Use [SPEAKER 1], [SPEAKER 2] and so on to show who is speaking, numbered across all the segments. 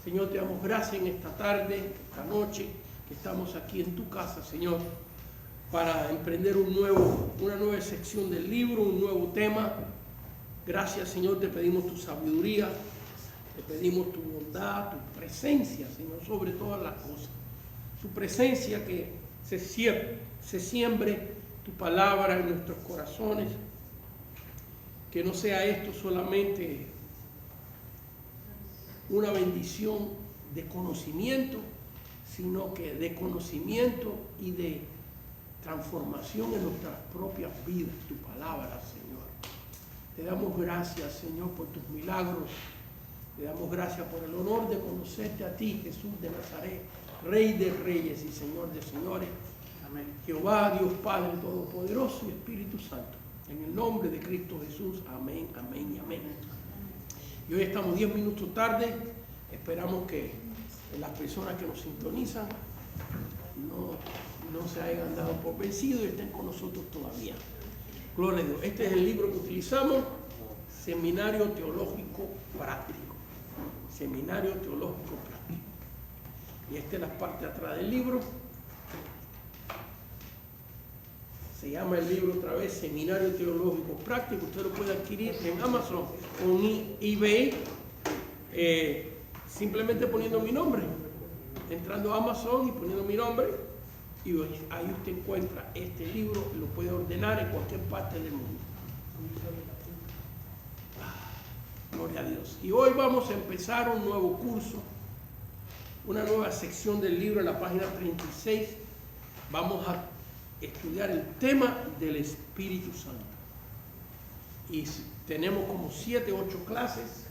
[SPEAKER 1] Señor, te damos gracias en esta tarde, esta noche, que estamos aquí en tu casa, Señor, para emprender una nueva sección del libro, un nuevo tema. Gracias, Señor, te pedimos tu sabiduría, te pedimos tu bondad, tu presencia, Señor, sobre todas las cosas. Tu presencia, que se siembre tu palabra en nuestros corazones, que no sea esto solamente una bendición de conocimiento, sino que de conocimiento y de transformación en nuestras propias vidas, tu palabra, Señor. Te damos gracias, Señor, por tus milagros. Te damos gracias por el honor de conocerte a ti, Jesús de Nazaret, Rey de reyes y Señor de señores. Amén. Jehová, Dios Padre Todopoderoso y Espíritu Santo. En el nombre de Cristo Jesús. Amén, amén y amén. Y hoy estamos 10 minutos tarde. Esperamos que las personas que nos sintonizan no se hayan dado por vencidos y estén con nosotros todavía. Gloria a Dios. Este es el libro que utilizamos, Seminario Teológico Práctico. Seminario Teológico Práctico. Y esta es la parte de atrás del libro. Se llama el libro otra vez Seminario Teológico Práctico. Usted lo puede adquirir en Amazon o en eBay, simplemente poniendo mi nombre. Entrando a Amazon y poniendo mi nombre, y ahí usted encuentra este libro y lo puede ordenar en cualquier parte del mundo. Gloria a Dios. Y hoy vamos a empezar un nuevo curso, una nueva sección del libro en la página 36. Vamos a estudiar el tema del Espíritu Santo. Y tenemos como 7 u 8 clases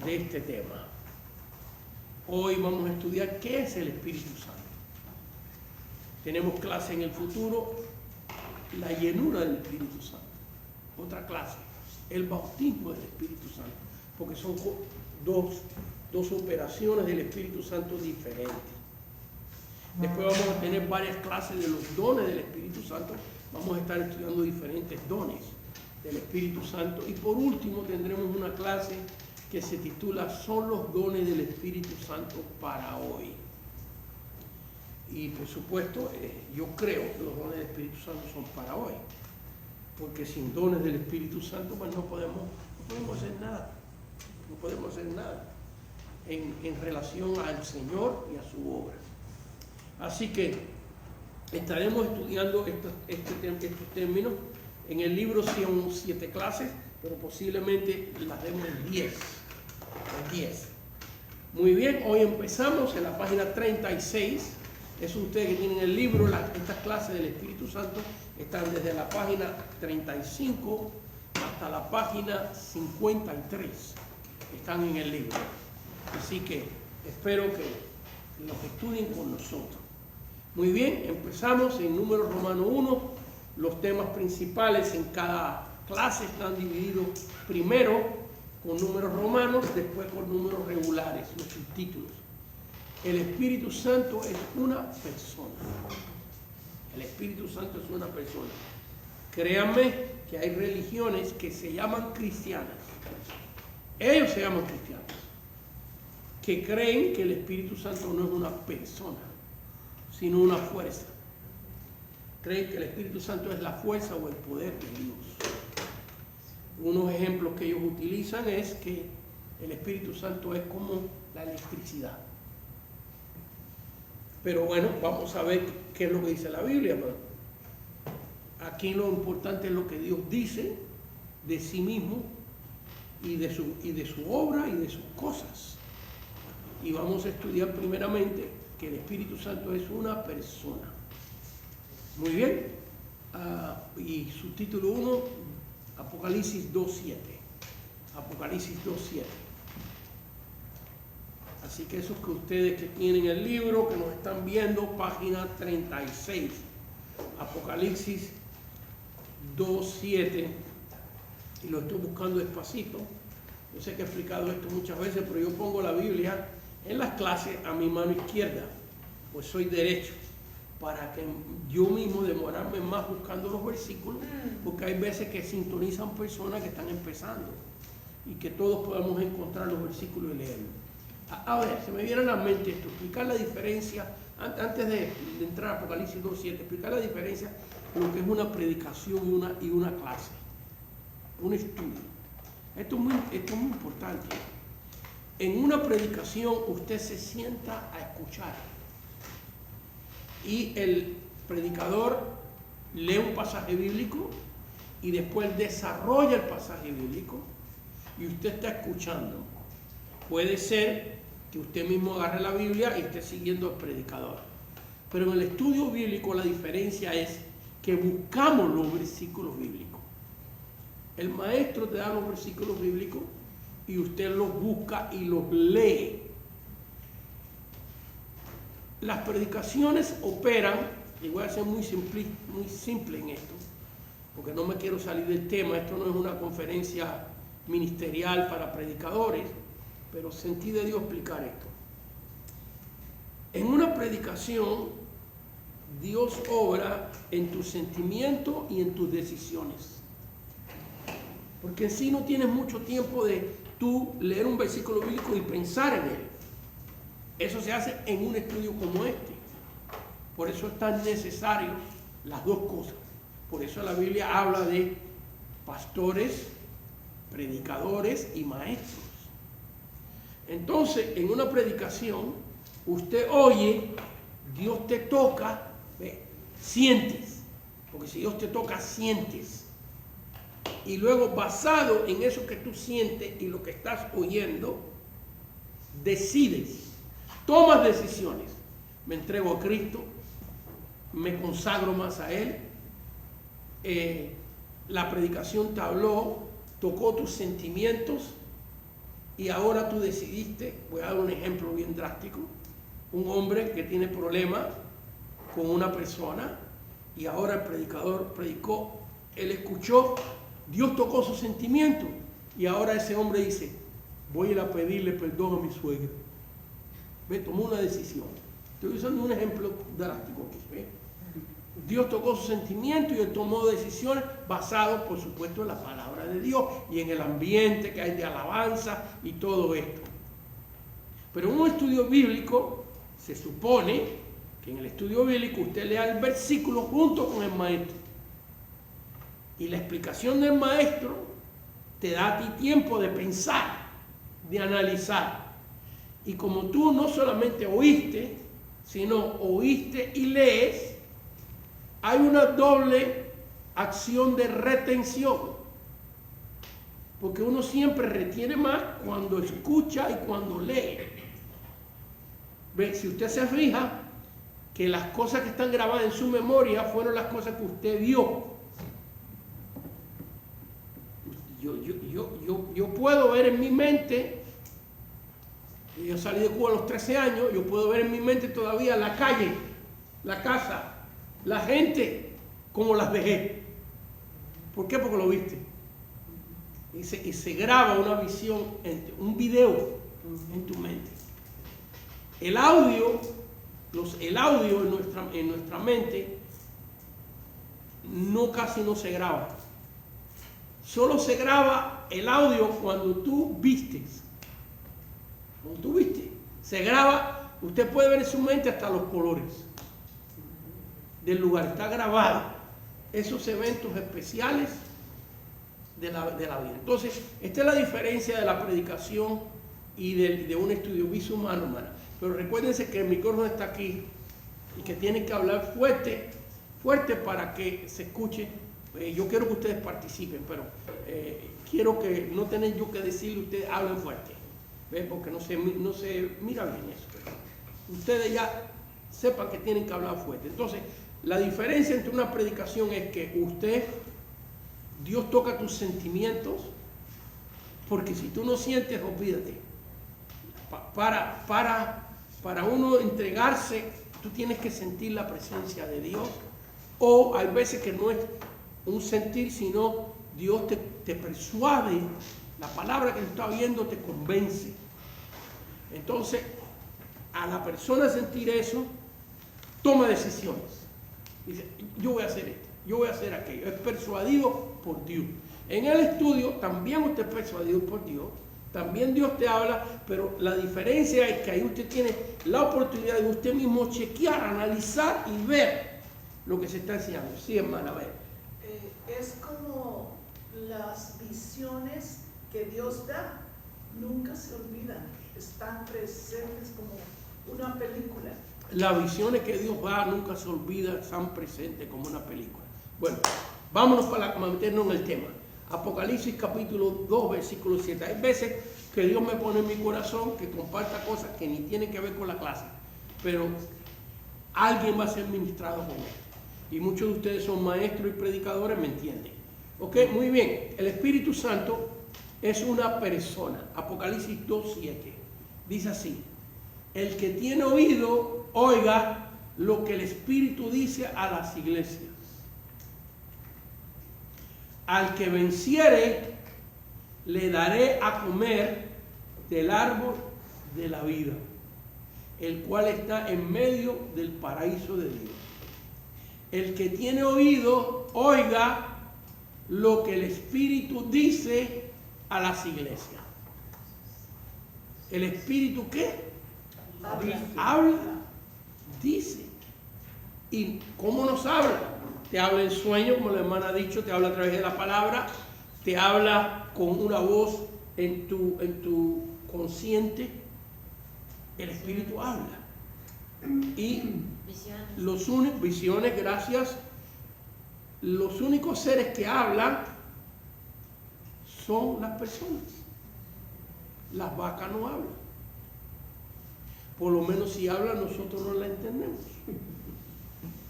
[SPEAKER 1] de este tema. Hoy vamos a estudiar qué es el Espíritu Santo. Tenemos clase en el futuro, la llenura del Espíritu Santo. Otra clase, el bautismo del Espíritu Santo, porque son dos operaciones del Espíritu Santo diferentes. Después vamos a tener varias clases de los dones del Espíritu Santo. Vamos a estar estudiando diferentes dones del Espíritu Santo. Y por último tendremos una clase que se titula Son los dones del Espíritu Santo para hoy. Y por supuesto, yo creo que los dones del Espíritu Santo son para hoy. Porque sin dones del Espíritu Santo, pues no podemos hacer nada. No podemos hacer nada en relación al Señor y a su obra. Así que estaremos estudiando estos términos. En el libro son 7 clases, pero posiblemente las demos en 10. Muy bien, hoy empezamos en la página 36. Es ustedes que tienen el libro, estas clases del Espíritu Santo están desde la página 35 hasta la página 53. Están en el libro. Así que espero que los estudien con nosotros. Muy bien, empezamos en Números Romano 1. Los temas principales en cada clase están divididos primero con números romanos, después con números regulares, los subtítulos. El Espíritu Santo es una persona. El Espíritu Santo es una persona. Créanme que hay religiones que se llaman cristianas. Ellos se llaman cristianos. Que creen que el Espíritu Santo no es una persona, sino una fuerza. Creen que el Espíritu Santo es la fuerza o el poder de Dios. Unos ejemplos que ellos utilizan es que el Espíritu Santo es como la electricidad. Pero bueno, vamos a ver qué es lo que dice la Biblia. Aquí lo importante es lo que Dios dice de sí mismo y de su obra y de sus cosas. Y vamos a estudiar primeramente que el Espíritu Santo es una persona. Muy bien. Y subtítulo 1, Apocalipsis 2.7. Apocalipsis 2.7. Así que esos que ustedes que tienen el libro, que nos están viendo, página 36. Apocalipsis 2.7. Y lo estoy buscando despacito. Yo sé que he explicado esto muchas veces, pero yo pongo la Biblia en las clases a mi mano izquierda, pues soy derecho, para que yo mismo demorarme más buscando los versículos, porque hay veces que sintonizan personas que están empezando y que todos podamos encontrar los versículos y leerlos. A ver, se me viene a la mente esto, explicar la diferencia, antes de entrar a Apocalipsis 2.7, explicar la diferencia en lo que es una predicación y una clase, un estudio. Esto es muy importante. En una predicación usted se sienta a escuchar y el predicador lee un pasaje bíblico y después desarrolla el pasaje bíblico y usted está escuchando. Puede ser que usted mismo agarre la Biblia y esté siguiendo al predicador. Pero en el estudio bíblico la diferencia es que buscamos los versículos bíblicos. El maestro te da los versículos bíblicos y usted los busca y los lee. Las predicaciones operan, y voy a ser muy simple en esto, porque no me quiero salir del tema, esto no es una conferencia ministerial para predicadores, pero sentí de Dios explicar esto. En una predicación, Dios obra en tus sentimientos y en tus decisiones. Porque en sí no tienes mucho tiempo de tú leer un versículo bíblico y pensar en él. Eso se hace en un estudio como este. Por eso es tan necesario las dos cosas. Por eso la Biblia habla de pastores, predicadores y maestros. Entonces, en una predicación, usted oye, Dios te toca, sientes. Porque si Dios te toca, sientes. Y luego, basado en eso que tú sientes y lo que estás oyendo, decides, tomas decisiones. Me entrego a Cristo, me consagro más a Él. La predicación te habló, tocó tus sentimientos y ahora tú decidiste. Voy a dar un ejemplo bien drástico. Un hombre que tiene problemas con una persona y ahora el predicador predicó, él escuchó, Dios tocó sus sentimientos y ahora ese hombre dice, voy a ir a pedirle perdón a mi suegra. Tomó una decisión. Estoy usando un ejemplo drástico aquí. Dios tocó sus sentimientos y él tomó decisiones basadas, por supuesto, en la palabra de Dios y en el ambiente que hay de alabanza y todo esto. Pero en un estudio bíblico se supone que en el estudio bíblico usted lea el versículo junto con el maestro. Y la explicación del maestro te da a ti tiempo de pensar, de analizar. Y como tú no solamente oíste, sino oíste y lees, hay una doble acción de retención. Porque uno siempre retiene más cuando escucha y cuando lee. ¿Ve? Si usted se fija que las cosas que están grabadas en su memoria fueron las cosas que usted vio. Yo puedo ver en mi mente, yo salí de Cuba a los 13 años, yo puedo ver en mi mente todavía la calle, la casa, la gente, como las dejé. ¿Por qué? Porque lo viste. Y se graba una visión, un video en tu mente. El audio en nuestra mente casi no se graba. Solo se graba el audio cuando tú vistes. Cuando tú viste, se graba, usted puede ver en su mente hasta los colores del lugar, está grabado. Esos eventos especiales de la vida. Entonces, esta es la diferencia de la predicación y de un estudio humano, hermano. Pero recuérdense que el micrófono está aquí y que tienen que hablar fuerte para que se escuche. Yo quiero que ustedes participen, pero quiero que no tengan yo que decirle, ustedes hablen fuerte. ¿Ven? Porque no se mira bien eso. Ustedes ya sepan que tienen que hablar fuerte. Entonces, la diferencia entre una predicación es que Dios toca tus sentimientos, porque si tú no sientes, olvídate. Para uno entregarse, tú tienes que sentir la presencia de Dios, o hay veces que no es un sentir, sino Dios te persuade, la palabra que te está viendo te convence. Entonces, a la persona sentir eso, toma decisiones. Dice, yo voy a hacer esto, yo voy a hacer aquello. Es persuadido por Dios. En el estudio también usted es persuadido por Dios, También Dios te habla, pero la diferencia es que ahí usted tiene la oportunidad de usted mismo chequear, analizar y ver lo que se está enseñando. Sí, hermana, a ver.
[SPEAKER 2] Es como las visiones que Dios da, nunca se olvidan, están presentes como una película.
[SPEAKER 1] Las visiones que Dios da nunca se olvidan, están presentes como una película. Bueno, vámonos para meternos en el tema. Apocalipsis capítulo 2, versículo 7. Hay veces que Dios me pone en mi corazón que comparta cosas que ni tienen que ver con la clase, pero alguien va a ser ministrado con esto. Y muchos de ustedes son maestros y predicadores, ¿me entienden? Ok, muy bien. El Espíritu Santo es una persona. Apocalipsis 2, 7. Dice así: el que tiene oído, oiga lo que el Espíritu dice a las iglesias. Al que venciere, le daré a comer del árbol de la vida, el cual está en medio del paraíso de Dios. El que tiene oído, oiga lo que el Espíritu dice a las iglesias. ¿El Espíritu qué? Habla, dice. ¿Y cómo nos habla? Te habla en sueño, como la hermana ha dicho, te habla a través de la palabra, te habla con una voz en tu consciente. El Espíritu habla. Y visiones, gracias. Los únicos seres que hablan son las personas. Las vacas no hablan. Por lo menos si hablan, nosotros no la entendemos.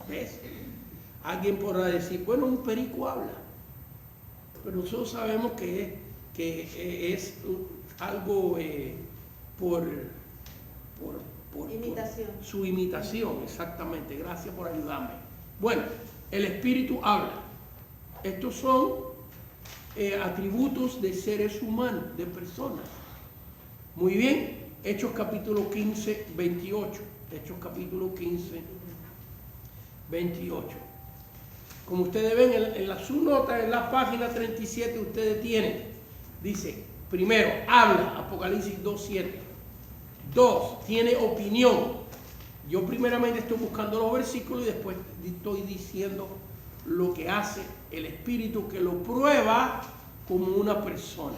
[SPEAKER 1] ¿Ves? Alguien podrá decir, bueno, un perico habla. Pero nosotros sabemos que es algo por
[SPEAKER 3] imitación.
[SPEAKER 1] Por su imitación, exactamente. Gracias por ayudarme. Bueno, el Espíritu habla. Estos son atributos de seres humanos, de personas. Muy bien. Hechos capítulo 15, 28. Hechos capítulo 15, 28. Como ustedes ven en su nota, en la página 37, ustedes tienen, dice, primero, habla, Apocalipsis 2, 7. 2, tiene opinión. Yo primeramente estoy buscando los versículos y después estoy diciendo lo que hace el Espíritu, que lo prueba como una persona.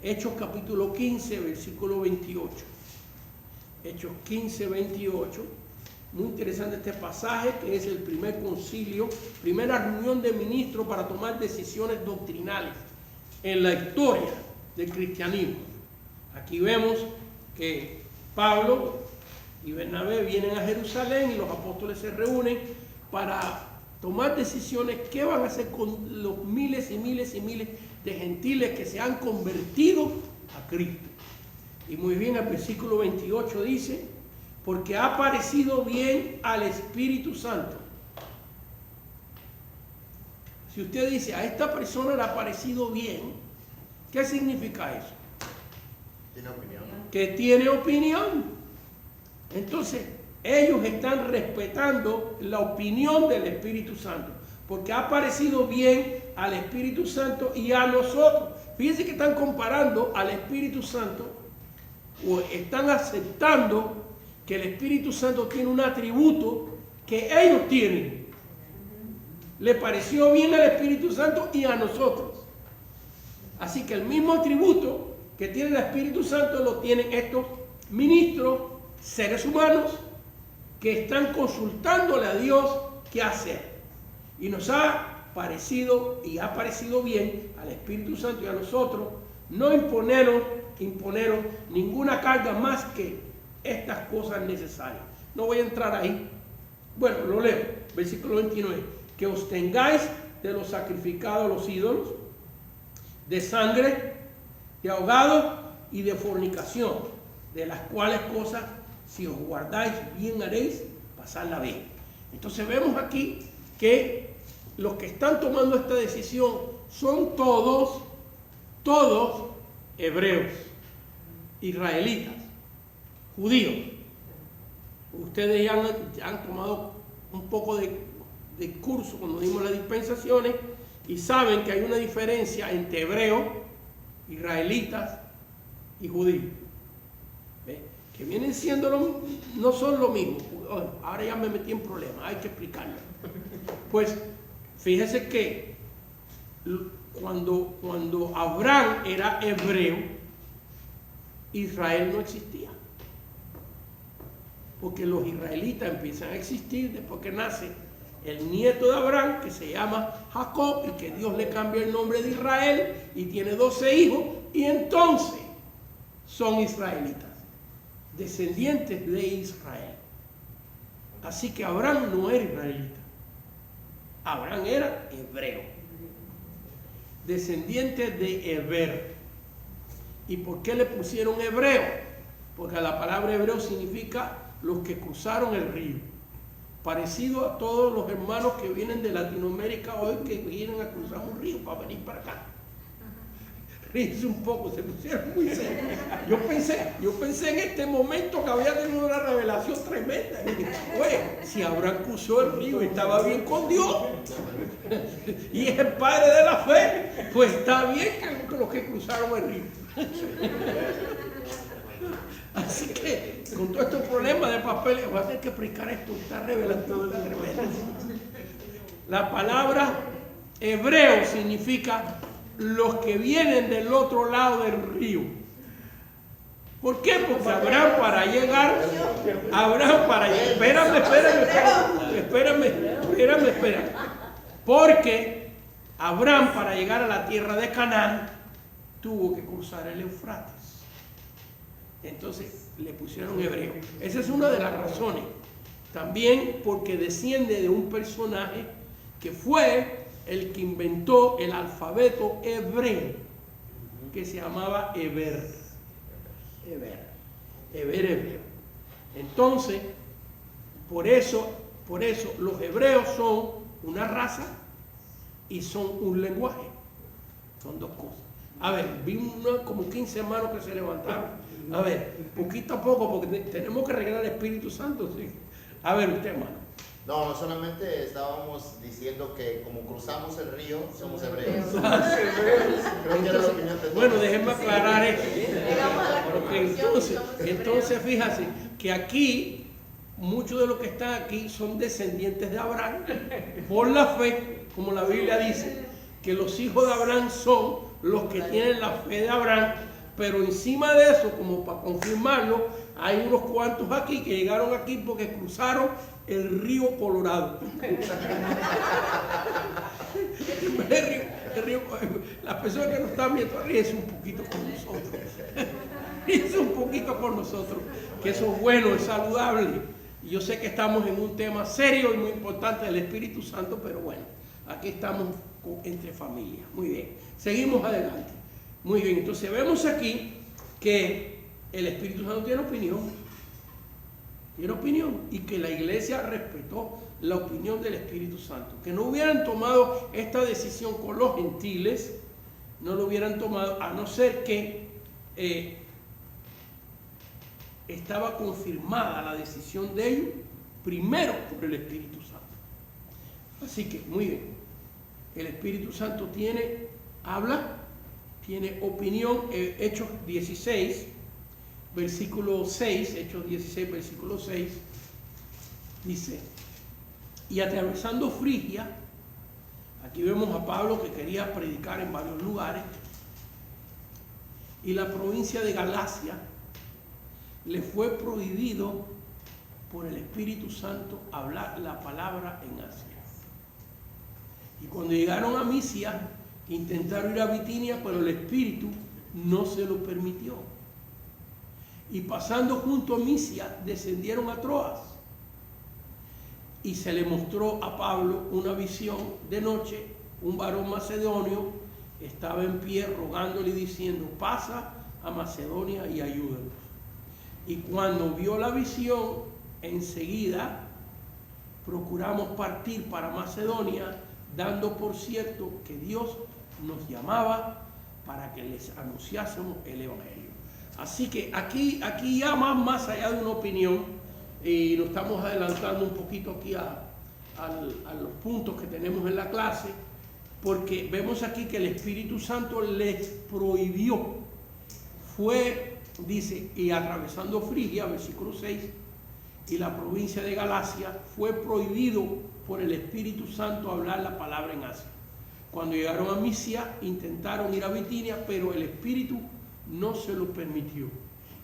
[SPEAKER 1] Hechos capítulo 15, versículo 28. Hechos 15, 28. Muy interesante este pasaje, que es el primer concilio, primera reunión de ministros para tomar decisiones doctrinales en la historia del cristianismo. Aquí vemos que Pablo y Bernabé vienen a Jerusalén y los apóstoles se reúnen para tomar decisiones. ¿Qué van a hacer con los miles y miles y miles de gentiles que se han convertido a Cristo? Y muy bien, el versículo 28 dice: porque ha parecido bien al Espíritu Santo. Si usted dice, a esta persona le ha parecido bien, ¿qué significa eso?
[SPEAKER 4] Tiene opinión.
[SPEAKER 1] Que tiene opinión. Entonces, ellos están respetando la opinión del Espíritu Santo, porque ha parecido bien al Espíritu Santo y a nosotros. Fíjense que están comparando al Espíritu Santo, o están aceptando que el Espíritu Santo tiene un atributo que ellos tienen. Le pareció bien al Espíritu Santo y a nosotros. Así que el mismo atributo que tiene el Espíritu Santo lo tienen estos ministros, seres humanos, que están consultándole a Dios qué hacer. Y nos ha parecido y ha parecido bien al Espíritu Santo y a nosotros no imponeros ninguna carga más que estas cosas necesarias. No voy a entrar ahí. Bueno, lo leo. Versículo 29. Que os tengáis de los sacrificados a los ídolos, de sangre, de ahogado y de fornicación, de las cuales cosas, si os guardáis bien haréis pasarla bien. Entonces vemos aquí que los que están tomando esta decisión son todos hebreos, israelitas, judíos. Ustedes ya han tomado un poco de curso cuando dimos las dispensaciones y saben que hay una diferencia entre hebreos, israelitas y judíos. ¿Ve? Que vienen siendo no son lo mismo. Ahora ya me metí en problemas, hay que explicarlo. Pues fíjese que cuando Abraham era hebreo, Israel no existía. Porque los israelitas empiezan a existir después que nace el nieto de Abraham, que se llama Jacob, y que Dios le cambia el nombre de Israel, y tiene 12 hijos, y entonces son israelitas, descendientes de Israel. Así que Abraham no era israelita, Abraham era hebreo, descendiente de Heber. ¿Y por qué le pusieron hebreo? Porque la palabra hebreo significa los que cruzaron el río, parecido a todos los hermanos que vienen de Latinoamérica hoy, que vienen a cruzar un río para venir para acá. Ríense un poco, se pusieron muy serios. Yo pensé en este momento que había tenido una revelación tremenda. Y dije, oye, si Abraham cruzó el río y estaba bien con Dios, y es el padre de la fe, pues está bien que los que cruzaron el río. Así que, con todos estos problemas de papeles, voy a tener que explicar esto, esta revelación tan tremenda. La palabra hebreo significa los que vienen del otro lado del río. ¿Por qué? Porque Abraham para llegar, espérame. Porque Abraham para llegar a la tierra de Canaán tuvo que cruzar el Éufrates. Entonces le pusieron hebreo. Esa es una de las razones. También porque desciende de un personaje que fue el que inventó el alfabeto hebreo, que se llamaba Heber. Hebreo. Entonces, por eso los hebreos son una raza y son un lenguaje. Son dos cosas. A ver, vi como 15 hermanos que se levantaron. A ver, poquito a poco, porque tenemos que regalar el Espíritu Santo. ¿Sí? A ver, usted, hermano.
[SPEAKER 4] No, solamente estábamos diciendo que como cruzamos el río, somos hebreos. Creo que era la opinión de todos.
[SPEAKER 1] Bueno, déjenme aclarar esto. Porque entonces fíjate que aquí, muchos de los que están aquí son descendientes de Abraham por la fe, como la Biblia dice, que los hijos de Abraham son los que tienen la fe de Abraham. Pero encima de eso, como para confirmarlo, hay unos cuantos aquí que llegaron aquí porque cruzaron el río Colorado. Las personas que nos están viendo, ríense un poquito con nosotros. Ríense un poquito con nosotros, que eso es bueno, es saludable. Y yo sé que estamos en un tema serio y muy importante del Espíritu Santo, pero bueno, aquí estamos entre familias. Muy bien, seguimos adelante. Muy bien, entonces vemos aquí que el Espíritu Santo tiene opinión y que la iglesia respetó la opinión del Espíritu Santo. Que no hubieran tomado esta decisión con los gentiles, no lo hubieran tomado, a no ser que estaba confirmada la decisión de ellos primero por el Espíritu Santo. Así que, muy bien, el Espíritu Santo habla, tiene opinión. Hechos 16, versículo 6, Hechos 16, versículo 6, dice, y atravesando Frigia, aquí vemos a Pablo que quería predicar en varios lugares, y la provincia de Galacia, le fue prohibido por el Espíritu Santo hablar la palabra en Asia. Y cuando llegaron a Misia, intentaron ir a Bitinia, pero el Espíritu no se lo permitió. Y pasando junto a Misia, descendieron a Troas. Y se le mostró a Pablo una visión de noche. Un varón macedonio estaba en pie rogándole y diciendo, pasa a Macedonia y ayúdanos. Y cuando vio la visión, enseguida procuramos partir para Macedonia, dando por cierto que Dios nos llamaba para que les anunciásemos el Evangelio. Así que aquí ya más allá de una opinión, y nos estamos adelantando un poquito aquí a los puntos que tenemos en la clase, porque vemos aquí que el Espíritu Santo les prohibió, fue dice, y atravesando Frigia, versículo 6, y la provincia de Galacia, fue prohibido por el Espíritu Santo hablar la palabra en Asia. Cuando llegaron a Misia, intentaron ir a Bitinia, pero el Espíritu no se lo permitió.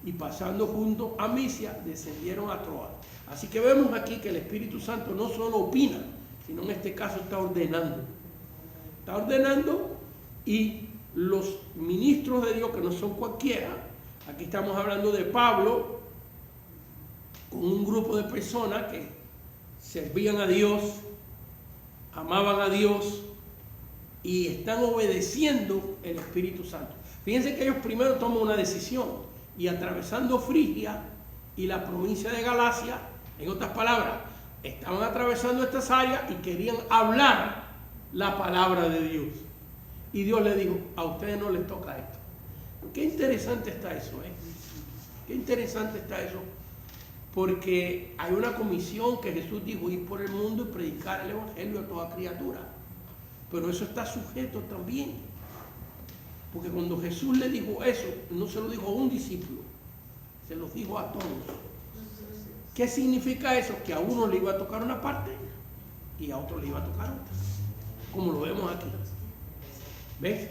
[SPEAKER 1] Y pasando junto a Misia, descendieron a Troas. Así que vemos aquí que el Espíritu Santo no solo opina, sino en este caso está ordenando. Está ordenando, y los ministros de Dios, que no son cualquiera, aquí estamos hablando de Pablo, con un grupo de personas que servían a Dios, amaban a Dios y están obedeciendo el Espíritu Santo. Fíjense que ellos primero toman una decisión, y atravesando Frigia y la provincia de Galacia, en otras palabras, estaban atravesando estas áreas y querían hablar la palabra de Dios. Y Dios les dijo, a ustedes no les toca esto. Qué interesante está eso, ¿eh? Qué interesante está eso. Porque hay una comisión que Jesús dijo, ir por el mundo y predicar el evangelio a toda criatura. Pero eso está sujeto también. Porque cuando Jesús le dijo eso, no se lo dijo a un discípulo, se lo dijo a todos. ¿Qué significa eso? Que a uno le iba a tocar una parte y a otro le iba a tocar otra. Como lo vemos aquí. ¿Ves?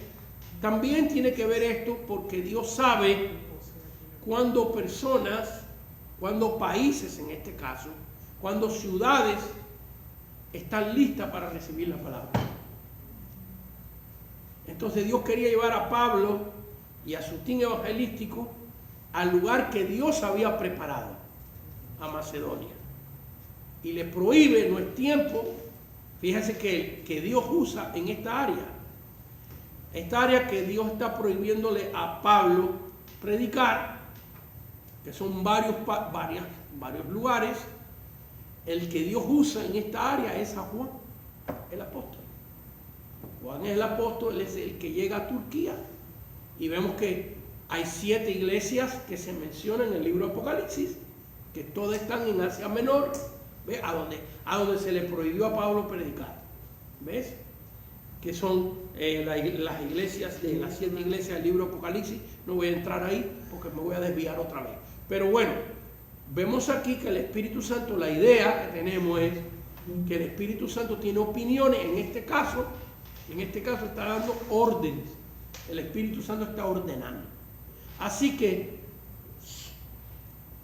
[SPEAKER 1] También tiene que ver esto porque Dios sabe cuando personas, cuando países en este caso, cuando ciudades están listas para recibir la palabra. Entonces Dios quería llevar a Pablo y a su team evangelístico al lugar que Dios había preparado, a Macedonia. Y le prohíbe, no es tiempo. Fíjense que Dios usa en esta área que Dios está prohibiéndole a Pablo predicar, que son varios lugares. El que Dios usa en esta área es a Juan, el apóstol. Juan es el apóstol, es el que llega a Turquía. Y vemos que hay 7 iglesias que se mencionan en el libro de Apocalipsis, que todas están en Asia Menor. ¿Ves? A donde se le prohibió a Pablo predicar. ¿Ves? Que son las iglesias, de las 7 iglesias del libro de Apocalipsis. No voy a entrar ahí porque me voy a desviar otra vez. Pero bueno, vemos aquí que el Espíritu Santo, la idea que tenemos es que el Espíritu Santo tiene opiniones. En este caso está dando órdenes. El Espíritu Santo está ordenando. Así que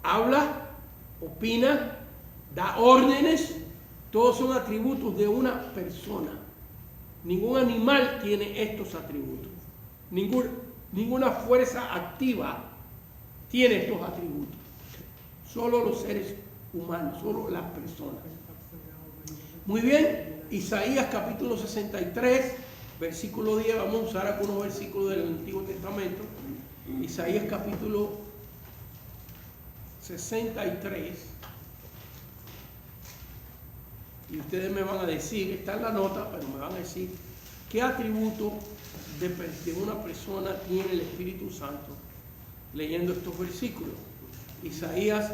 [SPEAKER 1] habla, opina, da órdenes. Todos son atributos de una persona. Ningún animal tiene estos atributos. Ninguna fuerza activa tiene estos atributos. Solo los seres humanos, solo las personas. Muy bien. Isaías capítulo 63, versículo 10, vamos a usar algunos versículos del Antiguo Testamento. Isaías capítulo 63. Y ustedes me van a decir, está en la nota, pero me van a decir qué atributo de una persona tiene el Espíritu Santo leyendo estos versículos. Isaías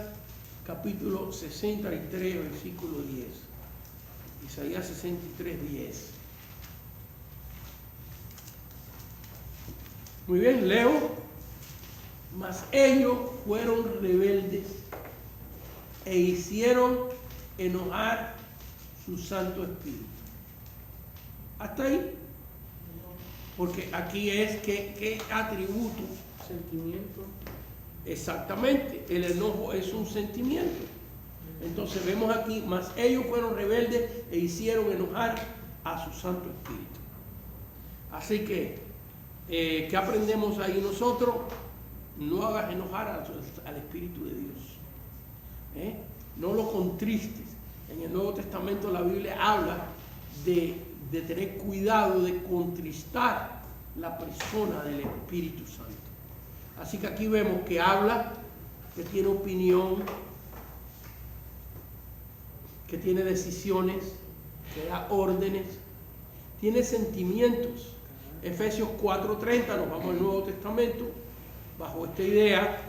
[SPEAKER 1] capítulo 63, versículo 10. Isaías 63, 10. Muy bien, leo. Mas ellos fueron rebeldes e hicieron enojar su Santo Espíritu. Hasta ahí. Porque aquí es ¿qué atributo? Sentimiento. Exactamente. El enojo es un sentimiento. Entonces vemos aquí, mas ellos fueron rebeldes e hicieron enojar a su Santo Espíritu. Así que, ¿qué aprendemos ahí nosotros? No hagas enojar al Espíritu de Dios. No lo contristes. En el Nuevo Testamento la Biblia habla de tener cuidado de contristar la persona del Espíritu Santo. Así que aquí vemos que habla, que tiene opinión, que tiene decisiones, que da órdenes, tiene sentimientos. Efesios 4:30, nos vamos al Nuevo Testamento, bajo esta idea,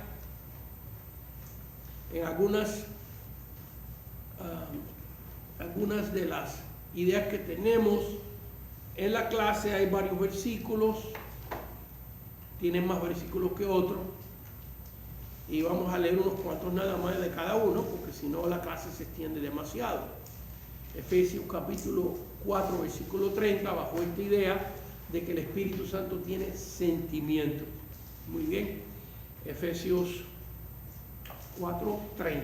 [SPEAKER 1] en algunas de las ideas que tenemos en la clase hay varios versículos, tienen más versículos que otros, y vamos a leer unos cuantos nada más de cada uno, porque si no la clase se extiende demasiado. Efesios capítulo 4, versículo 30, bajo esta idea de que el Espíritu Santo tiene sentimientos. Muy bien, Efesios 4:30.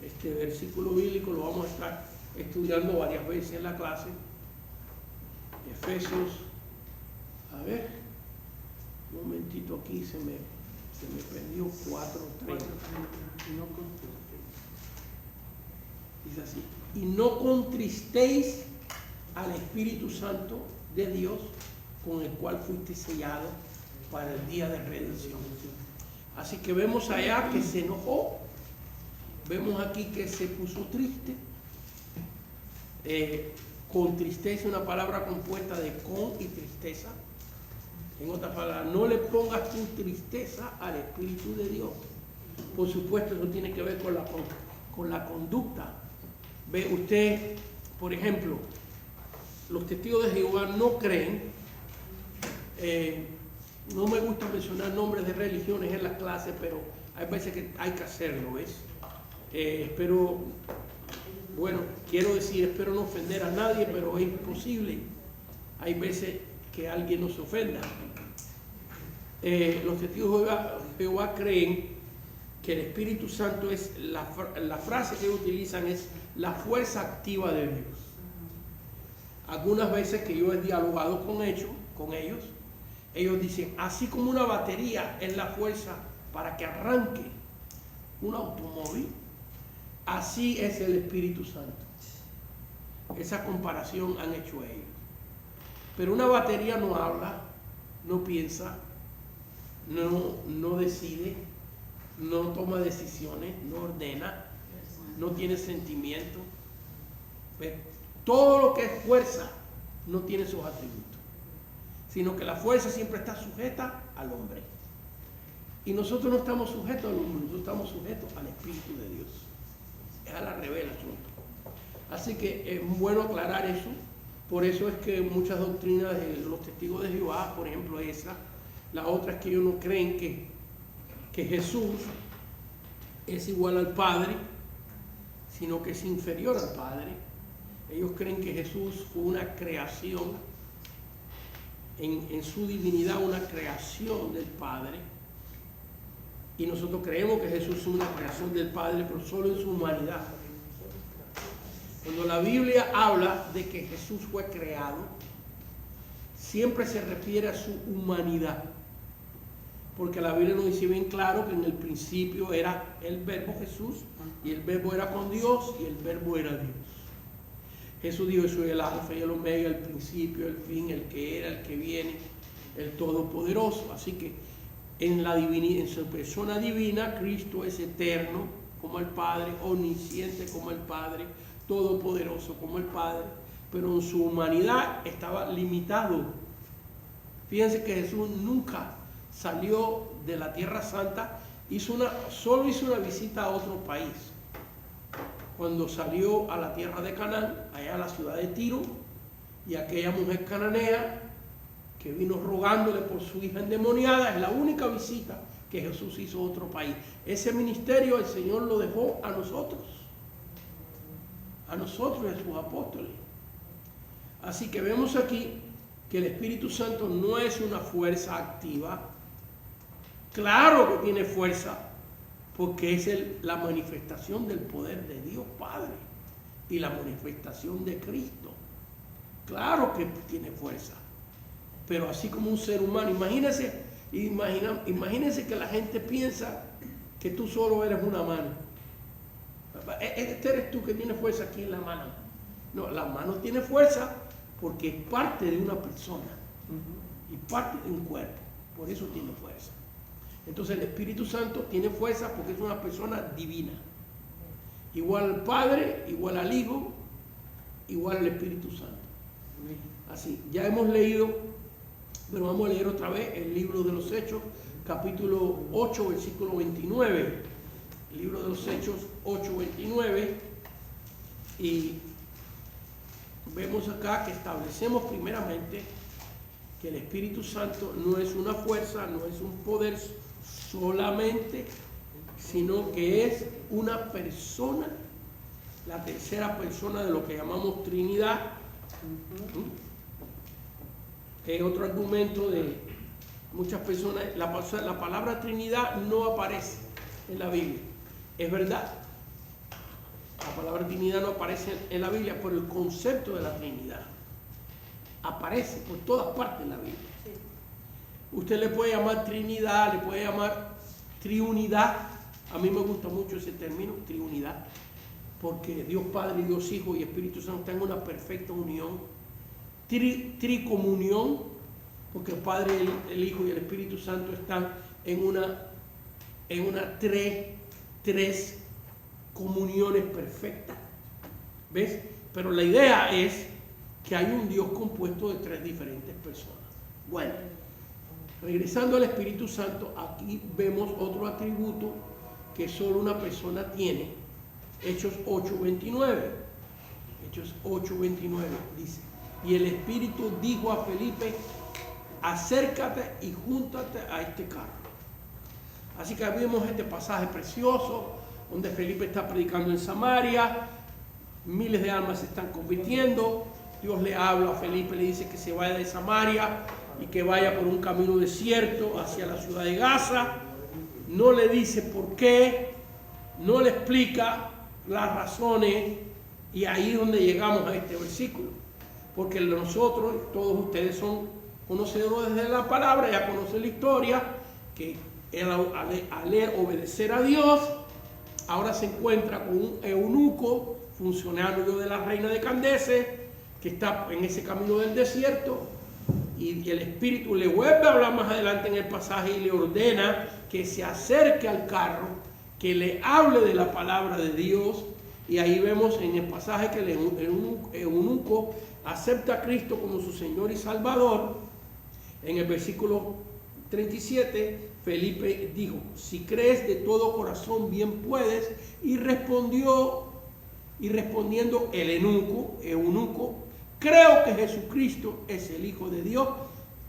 [SPEAKER 1] Este versículo bíblico lo vamos a estar estudiando varias veces en la clase. Efesios, a ver, un momentito aquí se me perdió, 4:30. Dice así: y no contristéis al Espíritu Santo de Dios, con el cual fuiste sellado para el día de redención. Así que vemos allá que se enojó, vemos aquí que se puso triste. Con tristeza, una palabra compuesta de con y tristeza. En otras palabras, no le pongas tu tristeza al Espíritu de Dios. Por supuesto, eso tiene que ver con la conducta. Ve usted, por ejemplo, los testigos de Jehová no creen, no me gusta mencionar nombres de religiones en las clases, pero hay veces que hay que hacerlo, ¿ves? Pero, bueno, quiero decir, espero no ofender a nadie, pero es imposible. Hay veces que alguien nos ofenda. Los testigos de Jehová creen que el Espíritu Santo es, la frase que ellos utilizan es la fuerza activa de Dios. Algunas veces que yo he dialogado con ellos, ellos dicen, así como una batería es la fuerza para que arranque un automóvil, así es el Espíritu Santo. Esa comparación han hecho ellos. Pero una batería no habla, no piensa, no decide, no toma decisiones, no ordena, no tiene sentimiento. Todo lo que es fuerza no tiene sus atributos, sino que la fuerza siempre está sujeta al hombre. Y nosotros no estamos sujetos al hombre, nosotros estamos sujetos al Espíritu de Dios. Es a la revelación. Así que es bueno aclarar eso. Por eso es que muchas doctrinas de los testigos de Jehová, por ejemplo esa, la otra es que ellos no creen que Jesús es igual al Padre, sino que es inferior al Padre. Ellos creen que Jesús fue una creación, en su divinidad, una creación del Padre. Y nosotros creemos que Jesús es una creación del Padre, pero solo en su humanidad. Cuando la Biblia habla de que Jesús fue creado, siempre se refiere a su humanidad. Porque la Biblia nos dice bien claro que en el principio era el Verbo Jesús, y el Verbo era con Dios, y el Verbo era Dios. Jesús dijo, yo soy el alfa y el omega, el principio, el fin, el que era, el que viene, el todopoderoso. Así que en su persona divina, Cristo es eterno como el Padre, omnisciente como el Padre, todopoderoso como el Padre, pero en su humanidad estaba limitado. Fíjense que Jesús nunca salió de la Tierra Santa, solo hizo una visita a otro país. Cuando salió a la tierra de Canaán, allá a la ciudad de Tiro, y aquella mujer cananea que vino rogándole por su hija endemoniada, es la única visita que Jesús hizo a otro país. Ese ministerio el Señor lo dejó a nosotros y a sus apóstoles. Así que vemos aquí que el Espíritu Santo no es una fuerza activa. Claro que tiene fuerza, porque es la manifestación del poder de Dios Padre y la manifestación de Cristo. Claro que tiene fuerza, pero así como un ser humano, imagínense que la gente piensa que tú solo eres una mano. Este eres tú que tienes fuerza aquí en la mano. No, la mano tiene fuerza porque es parte de una persona y parte de un cuerpo, por eso tiene fuerza. Entonces el Espíritu Santo tiene fuerza porque es una persona divina. Igual al Padre, igual al Hijo, igual al Espíritu Santo. Así, ya hemos leído, pero vamos a leer otra vez el libro de los Hechos, capítulo 8, versículo 29. El libro de los Hechos 8, 29. Y vemos acá que establecemos primeramente que el Espíritu Santo no es una fuerza, no es un poder solamente, sino que es una persona, la tercera persona de lo que llamamos Trinidad. Es otro argumento de muchas personas. La palabra Trinidad no aparece en la Biblia. Es verdad. La palabra Trinidad no aparece en la Biblia, pero el concepto de la Trinidad aparece por todas partes en la Biblia. Usted le puede llamar Trinidad, le puede llamar Triunidad. A mí me gusta mucho ese término, Triunidad, porque Dios Padre, Dios Hijo y Espíritu Santo están en una perfecta unión. Tricomunión, porque el Padre, el Hijo y el Espíritu Santo están en una tres comuniones perfectas. ¿Ves? Pero la idea es que hay un Dios compuesto de tres diferentes personas. Bueno, regresando al Espíritu Santo, aquí vemos otro atributo que solo una persona tiene. Hechos 8:29. Hechos 8:29 dice: y el Espíritu dijo a Felipe, acércate y júntate a este carro. Así que vemos este pasaje precioso donde Felipe está predicando en Samaria, miles de almas se están convirtiendo. Dios le habla a Felipe, le dice que se vaya de Samaria y que vaya por un camino desierto hacia la ciudad de Gaza. No le dice por qué, no le explica las razones, y ahí es donde llegamos a este versículo. Porque nosotros, todos ustedes son conocedores de la palabra, ya conocen la historia, que al obedecer a Dios, ahora se encuentra con un eunuco, funcionario de la reina de Candace, que está en ese camino del desierto, y el Espíritu le vuelve a hablar más adelante en el pasaje y le ordena que se acerque al carro, que le hable de la palabra de Dios. Y ahí vemos en el pasaje que el eunuco acepta a Cristo como su Señor y Salvador. En el versículo 37, Felipe dijo: si crees de todo corazón, bien puedes. Y respondiendo el eunuco, creo que Jesucristo es el Hijo de Dios,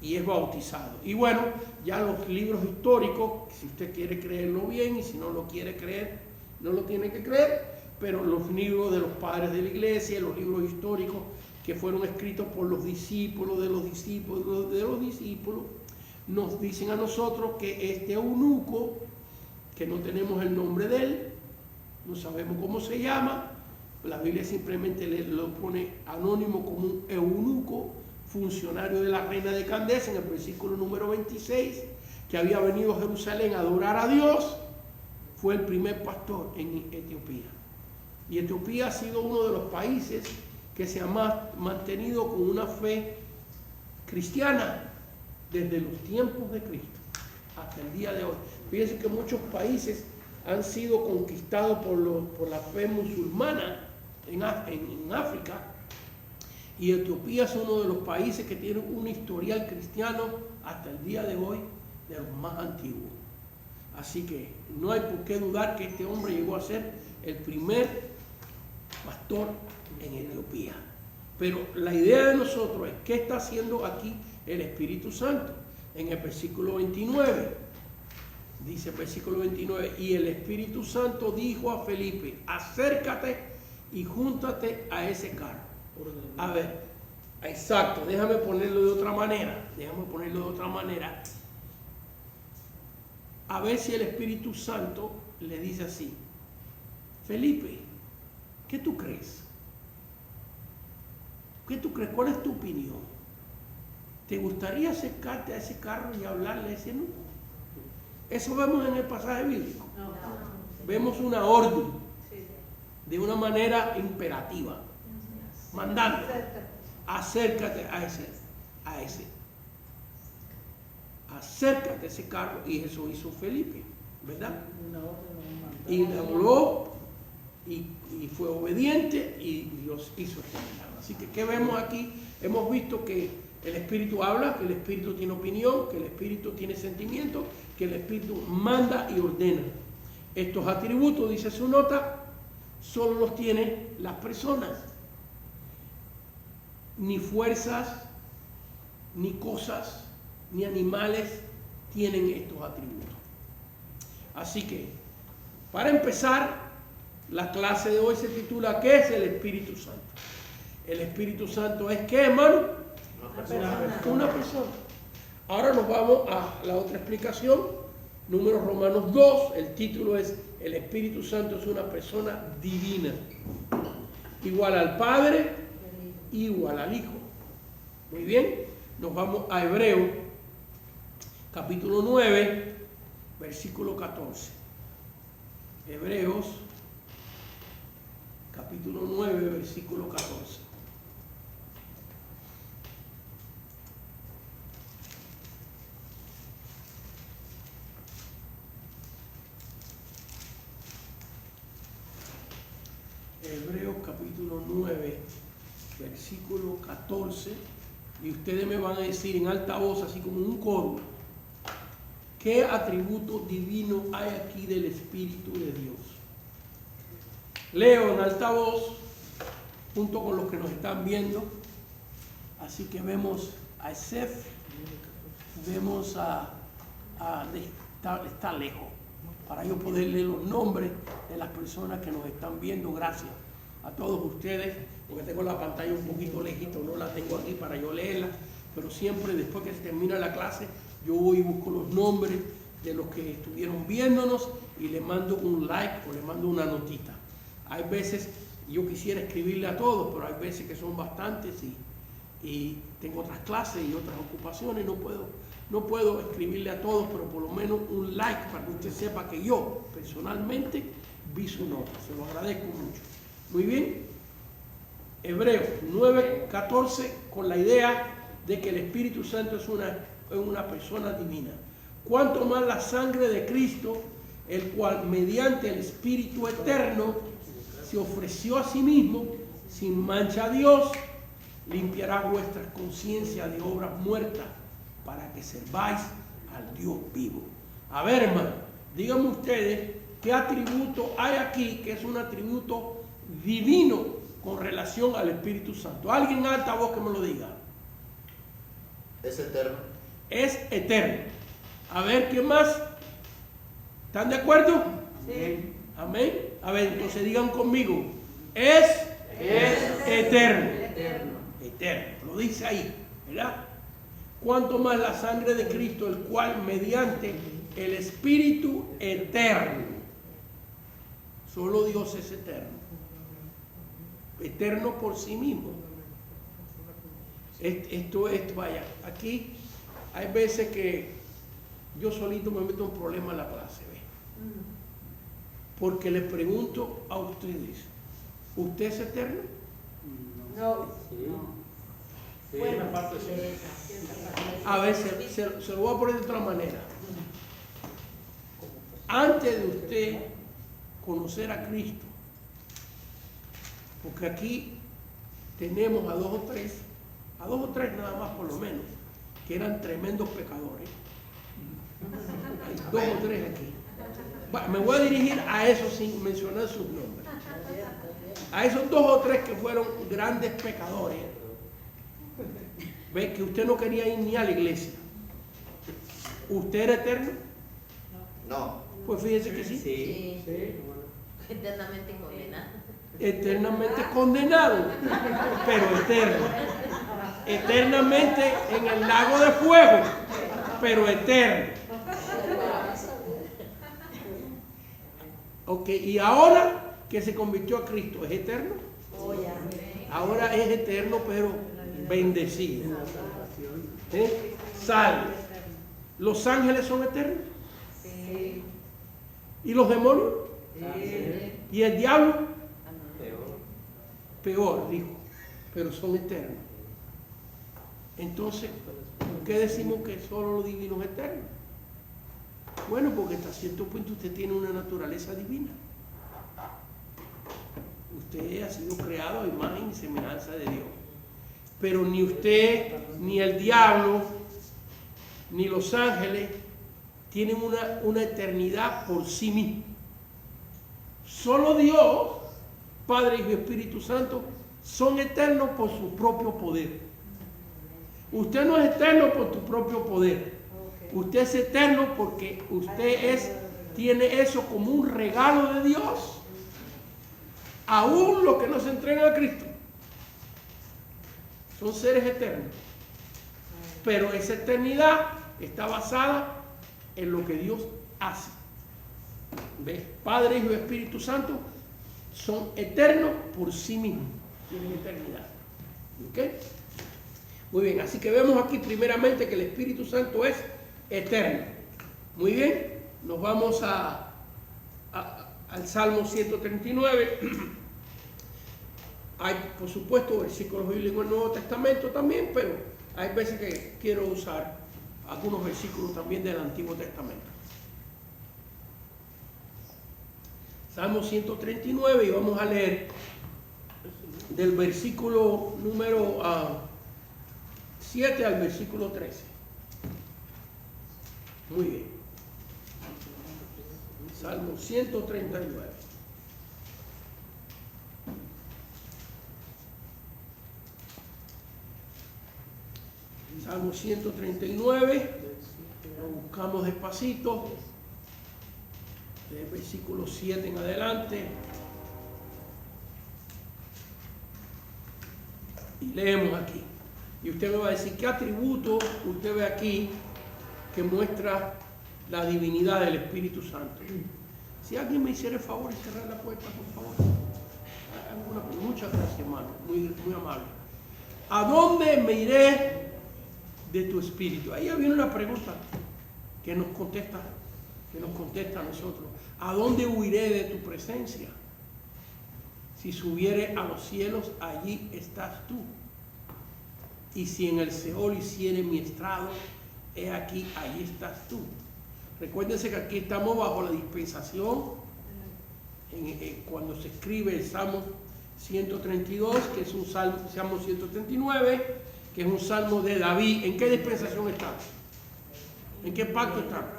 [SPEAKER 1] y es bautizado. Y bueno, ya los libros históricos, si usted quiere creerlo bien, y si no lo quiere creer, no lo tiene que creer, pero los libros de los padres de la iglesia, los libros históricos que fueron escritos por los discípulos de los discípulos de los discípulos, nos dicen a nosotros que este eunuco, que no tenemos el nombre de él, no sabemos cómo se llama, la Biblia simplemente lo pone anónimo como un eunuco, funcionario de la reina de Candace, en el versículo número 26, que había venido a Jerusalén a adorar a Dios. Fue el primer pastor en Etiopía. Y Etiopía ha sido uno de los países que se ha mantenido con una fe cristiana desde los tiempos de Cristo hasta el día de hoy. Fíjense que muchos países han sido conquistados por la fe musulmana en África, y Etiopía es uno de los países que tiene un historial cristiano hasta el día de hoy de los más antiguos. Así que no hay por qué dudar que este hombre llegó a ser el primer pastor en Etiopía. Pero la idea de nosotros es: ¿qué está haciendo aquí el Espíritu Santo? En el versículo 29, dice el versículo 29, y el Espíritu Santo dijo a Felipe: acércate y júntate a ese carro. A ver, exacto, déjame ponerlo de otra manera. A ver si el Espíritu Santo le dice así: Felipe, ¿qué tú crees? ¿Qué tú crees? ¿Cuál es tu opinión? ¿Te gustaría acercarte a ese carro y hablarle a ese eunuco? Eso vemos en el pasaje bíblico. Vemos una orden de una manera imperativa, mandando: acércate a ese. Acércate a ese carro. Y eso hizo Felipe, ¿verdad? Y le habló y fue obediente, y Dios hizo este milagro. Así que, ¿qué vemos aquí? Hemos visto que el Espíritu habla, que el Espíritu tiene opinión, que el Espíritu tiene sentimiento, que el Espíritu manda y ordena. Estos atributos, dice su nota, solo los tienen las personas. Ni fuerzas, ni cosas, ni animales tienen estos atributos. Así que, para empezar, la clase de hoy se titula ¿qué es el Espíritu Santo? El Espíritu Santo es ¿qué, hermano? Una persona. Ahora nos vamos a la otra explicación, Números Romanos 2, el título es el Espíritu Santo es una persona divina, igual al Padre, igual al Hijo. Muy bien, nos vamos a Hebreos, capítulo 9, versículo 14. Hebreos, capítulo 9, versículo 14. Hebreos capítulo 9, versículo 14, y ustedes me van a decir en alta voz, así como en un coro, ¿qué atributo divino hay aquí del Espíritu de Dios? Leo en alta voz, junto con los que nos están viendo, así que vemos a Esef, vemos está lejos, para yo poder leer los nombres de las personas que nos están viendo. Gracias a todos ustedes, porque tengo la pantalla un poquito lejito, no la tengo aquí para yo leerla, pero siempre después que se termina la clase, yo voy y busco los nombres de los que estuvieron viéndonos y le mando un like o le mando una notita. Hay veces, yo quisiera escribirle a todos, pero hay veces que son bastantes y tengo otras clases y otras ocupaciones, no puedo escribirle a todos, pero por lo menos un like para que usted sepa que yo personalmente vi su nota. Se lo agradezco mucho. Muy bien. Hebreos 9:14, con la idea de que el Espíritu Santo es una persona divina. Cuanto más la sangre de Cristo, el cual mediante el Espíritu eterno se ofreció a sí mismo sin mancha a Dios, limpiará vuestras conciencias de obras muertas para que serváis al Dios vivo. A ver, hermano, díganme ustedes qué atributo hay aquí que es un atributo divino con relación al Espíritu Santo. Alguien alta voz que me lo diga.
[SPEAKER 4] Es eterno.
[SPEAKER 1] Es eterno. A ver, ¿qué más? ¿Están de acuerdo?
[SPEAKER 2] Sí.
[SPEAKER 1] Amén. A ver, entonces digan conmigo. Es eterno. Eterno. Lo dice ahí, ¿verdad? Cuanto más la sangre de Cristo, el cual mediante el Espíritu eterno. Solo Dios es eterno. Eterno por sí mismo. Esto, vaya, aquí hay veces que yo solito me meto en problemas en la clase, ¿ve? Porque les pregunto a ustedes, ¿usted es eterno?
[SPEAKER 2] No.
[SPEAKER 3] Sí.
[SPEAKER 2] Bueno,
[SPEAKER 3] Una parte sí.
[SPEAKER 1] A ver, se lo voy a poner de otra manera. Antes de usted conocer a Cristo, porque aquí tenemos a dos o tres nada más por lo menos, que eran tremendos pecadores. Hay dos o tres aquí. Me voy a dirigir a esos sin mencionar sus nombres. A esos dos o tres que fueron grandes pecadores. Ve que usted no quería ir ni a la iglesia. ¿Usted era eterno?
[SPEAKER 4] No.
[SPEAKER 1] Pues fíjese que sí.
[SPEAKER 3] Sí.
[SPEAKER 5] Eternamente condenado.
[SPEAKER 1] Eternamente condenado, pero eterno. Eternamente en el lago de fuego, pero eterno. Ok, y ahora que se convirtió a Cristo, ¿es eterno? Ahora es eterno, pero bendecido. Salvo. ¿Los ángeles son eternos?
[SPEAKER 5] Sí.
[SPEAKER 1] ¿Y los demonios?
[SPEAKER 5] Sí.
[SPEAKER 1] ¿Y el diablo? Peor, dijo, pero son eternos. Entonces, ¿por qué decimos que solo lo divino es eterno? Bueno, porque hasta cierto punto usted tiene una naturaleza divina. Usted ha sido creado a imagen y semejanza de Dios. Pero ni usted, ni el diablo, ni los ángeles tienen una eternidad por sí mismos. Solo Dios, Padre, Hijo y Espíritu Santo, son eternos por su propio poder. Usted no es eterno por tu propio poder.
[SPEAKER 3] Ok.
[SPEAKER 1] Usted es eterno porque usted tiene eso como un regalo de Dios. Aún los que no se entregan a Cristo son seres eternos. Pero esa eternidad está basada en lo que Dios hace. ¿Ves? Padre, Hijo y Espíritu Santo son eternos por sí mismos. Tienen eternidad. ¿Ok? Muy bien, así que vemos aquí primeramente que el Espíritu Santo es eterno. Muy bien, nos vamos al Salmo 139. Hay, por supuesto, versículos bíblicos en el Nuevo Testamento también, pero hay veces que quiero usar algunos versículos también del Antiguo Testamento. Salmo 139, y vamos a leer del versículo número 7 al versículo 13. Muy bien. Salmo 139. Salmo 139. Lo buscamos despacito. Del versículo 7 en adelante. Y leemos aquí. Y usted me va a decir qué atributo usted ve aquí que muestra la divinidad del Espíritu Santo. Si alguien me hiciera el favor de cerrar la puerta, por favor. Muchas gracias, hermano. Muy, muy amable. ¿A dónde me iré de tu espíritu? Ahí viene una pregunta que nos contesta a nosotros. ¿A dónde huiré de tu presencia? Si subiere a los cielos, allí estás tú. Y si en el Seol hiciere mi estrado, he aquí, allí estás tú. Recuérdense que aquí estamos bajo la dispensación, cuando se escribe el Salmo 132, que es un Salmo 139, que es un Salmo de David. ¿En qué dispensación está? ¿En qué pacto está?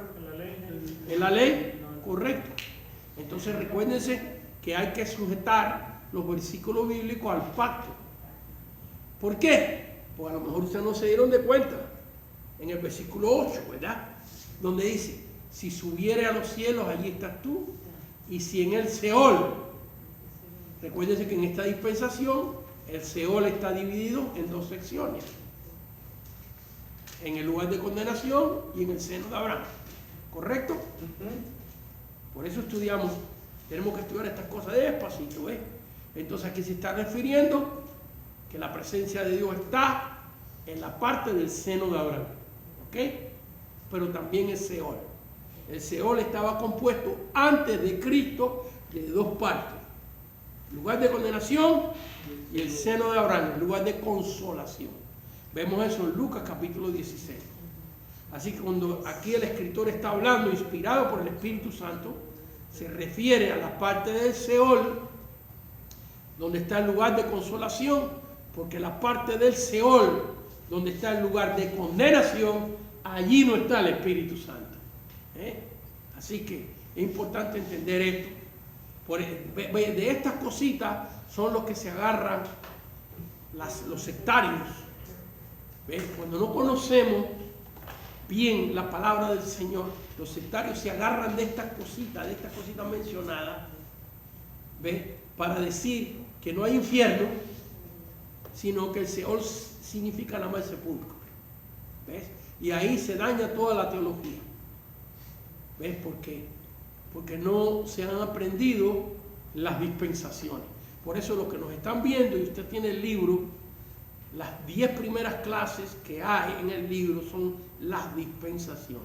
[SPEAKER 1] ¿En la ley? Correcto. Entonces recuérdense que hay que sujetar los versículos bíblicos al pacto. ¿Por qué? Pues a lo mejor ustedes no se dieron de cuenta. En el versículo 8, ¿verdad? Donde dice, si subiere a los cielos, allí estás tú. Y si en el Seol, recuérdense que en esta dispensación, el Seol está dividido en dos secciones. En el lugar de condenación y en el seno de Abraham. ¿Correcto? Por eso estudiamos, tenemos que estudiar estas cosas despacito, ¿eh? Entonces aquí se está refiriendo que la presencia de Dios está en la parte del seno de Abraham, ¿ok? Pero también el Seol. El Seol estaba compuesto antes de Cristo de dos partes: el lugar de condenación y el seno de Abraham, el lugar de consolación. Vemos eso en Lucas capítulo 16. Así que cuando aquí el escritor está hablando, inspirado por el Espíritu Santo, se refiere a la parte del Seol, donde está el lugar de consolación, porque la parte del Seol, donde está el lugar de condenación, allí no está el Espíritu Santo. Así que es importante entender esto. De estas cositas son los que se agarran los sectarios. Cuando no conocemos bien la palabra del Señor, los sectarios se agarran de estas cositas mencionadas, para decir que no hay infierno, sino que el Seol significa nada más el sepulcro. ¿Ves? Y ahí se daña toda la teología. ¿Ves? Porque no se han aprendido las dispensaciones. Por eso los que nos están viendo, y usted tiene el libro, las 10 primeras clases que hay en el libro son las dispensaciones.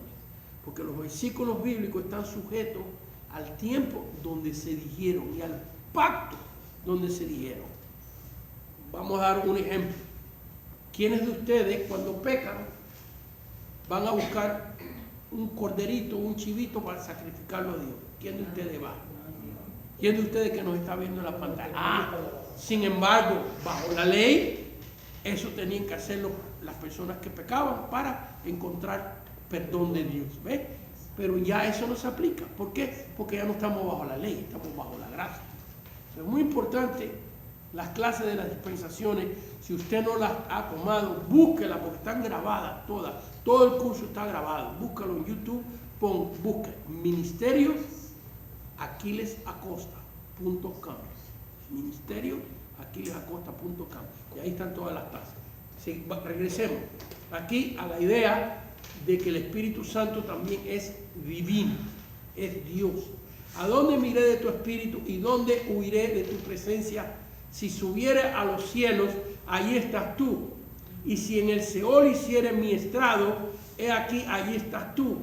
[SPEAKER 1] Porque los versículos bíblicos están sujetos al tiempo donde se dijeron y al pacto donde se dijeron. Vamos a dar un ejemplo. ¿Quiénes de ustedes cuando pecan van a buscar un corderito, un chivito para sacrificarlo a Dios? ¿Quién de ustedes va? ¿Quién de ustedes que nos está viendo en la pantalla? Sin embargo, bajo la ley, eso tenían que hacerlo las personas que pecaban para encontrar perdón de Dios. ¿Ves? Pero ya eso no se aplica. ¿Por qué? Porque ya no estamos bajo la ley, estamos bajo la gracia. Es muy importante Las clases de las dispensaciones, si usted no las ha tomado, búsquelas porque están grabadas todas. Todo el curso está grabado. Búscalo en YouTube, busque Ministerio AquilesAcosta.com. Ministerio AquilesAcosta.com. Y ahí están todas las clases. Sí, regresemos aquí a la idea de que el Espíritu Santo también es divino, es Dios. ¿A dónde miré de tu espíritu y dónde huiré de tu presencia? Si subiere a los cielos, allí estás tú. Y si en el Seol hiciere mi estrado, he aquí, allí estás tú.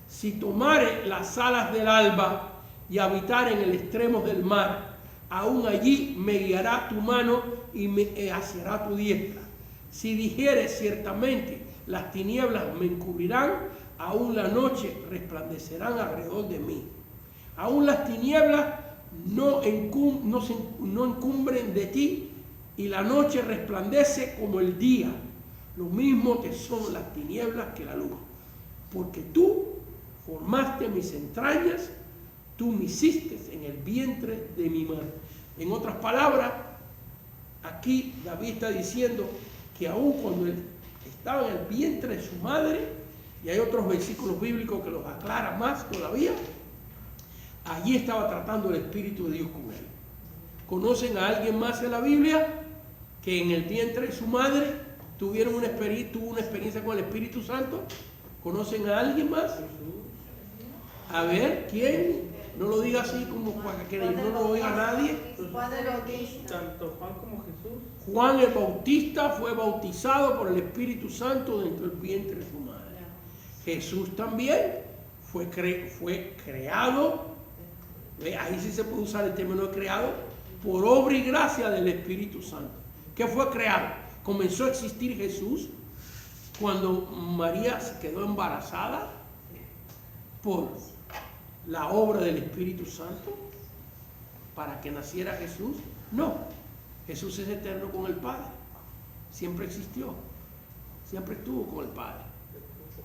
[SPEAKER 1] Si tomare las alas del alba y habitare en el extremo del mar, aún allí me guiará tu mano y me asiará tu diestra. Si dijere ciertamente las tinieblas me encubrirán, aún la noche resplandecerán alrededor de mí. Aún las tinieblas no encumbren de ti, y la noche resplandece como el día. Lo mismo te son las tinieblas que la luz. Porque tú formaste mis entrañas, tú me hiciste en el vientre de mi madre. En otras palabras, aquí David está diciendo que aún cuando él estaba en el vientre de su madre, y hay otros versículos bíblicos que los aclaran más todavía, allí estaba tratando el Espíritu de Dios con él. ¿Conocen a alguien más en la Biblia que en el vientre de su madre tuvo una experiencia con el Espíritu Santo? ¿Conocen a alguien más? A ver, ¿quién? No lo diga así como para que no lo oiga nadie.
[SPEAKER 5] Juan el Bautista.
[SPEAKER 2] Tanto Juan como Jesús.
[SPEAKER 1] Juan el Bautista fue bautizado por el Espíritu Santo dentro del vientre de su madre. Jesús también fue creado, ahí sí se puede usar el término de creado, por obra y gracia del Espíritu Santo. ¿Qué fue creado? Comenzó a existir Jesús cuando María se quedó embarazada por la obra del Espíritu Santo para que naciera Jesús. No, Jesús es eterno con el Padre, siempre existió, siempre estuvo con el Padre.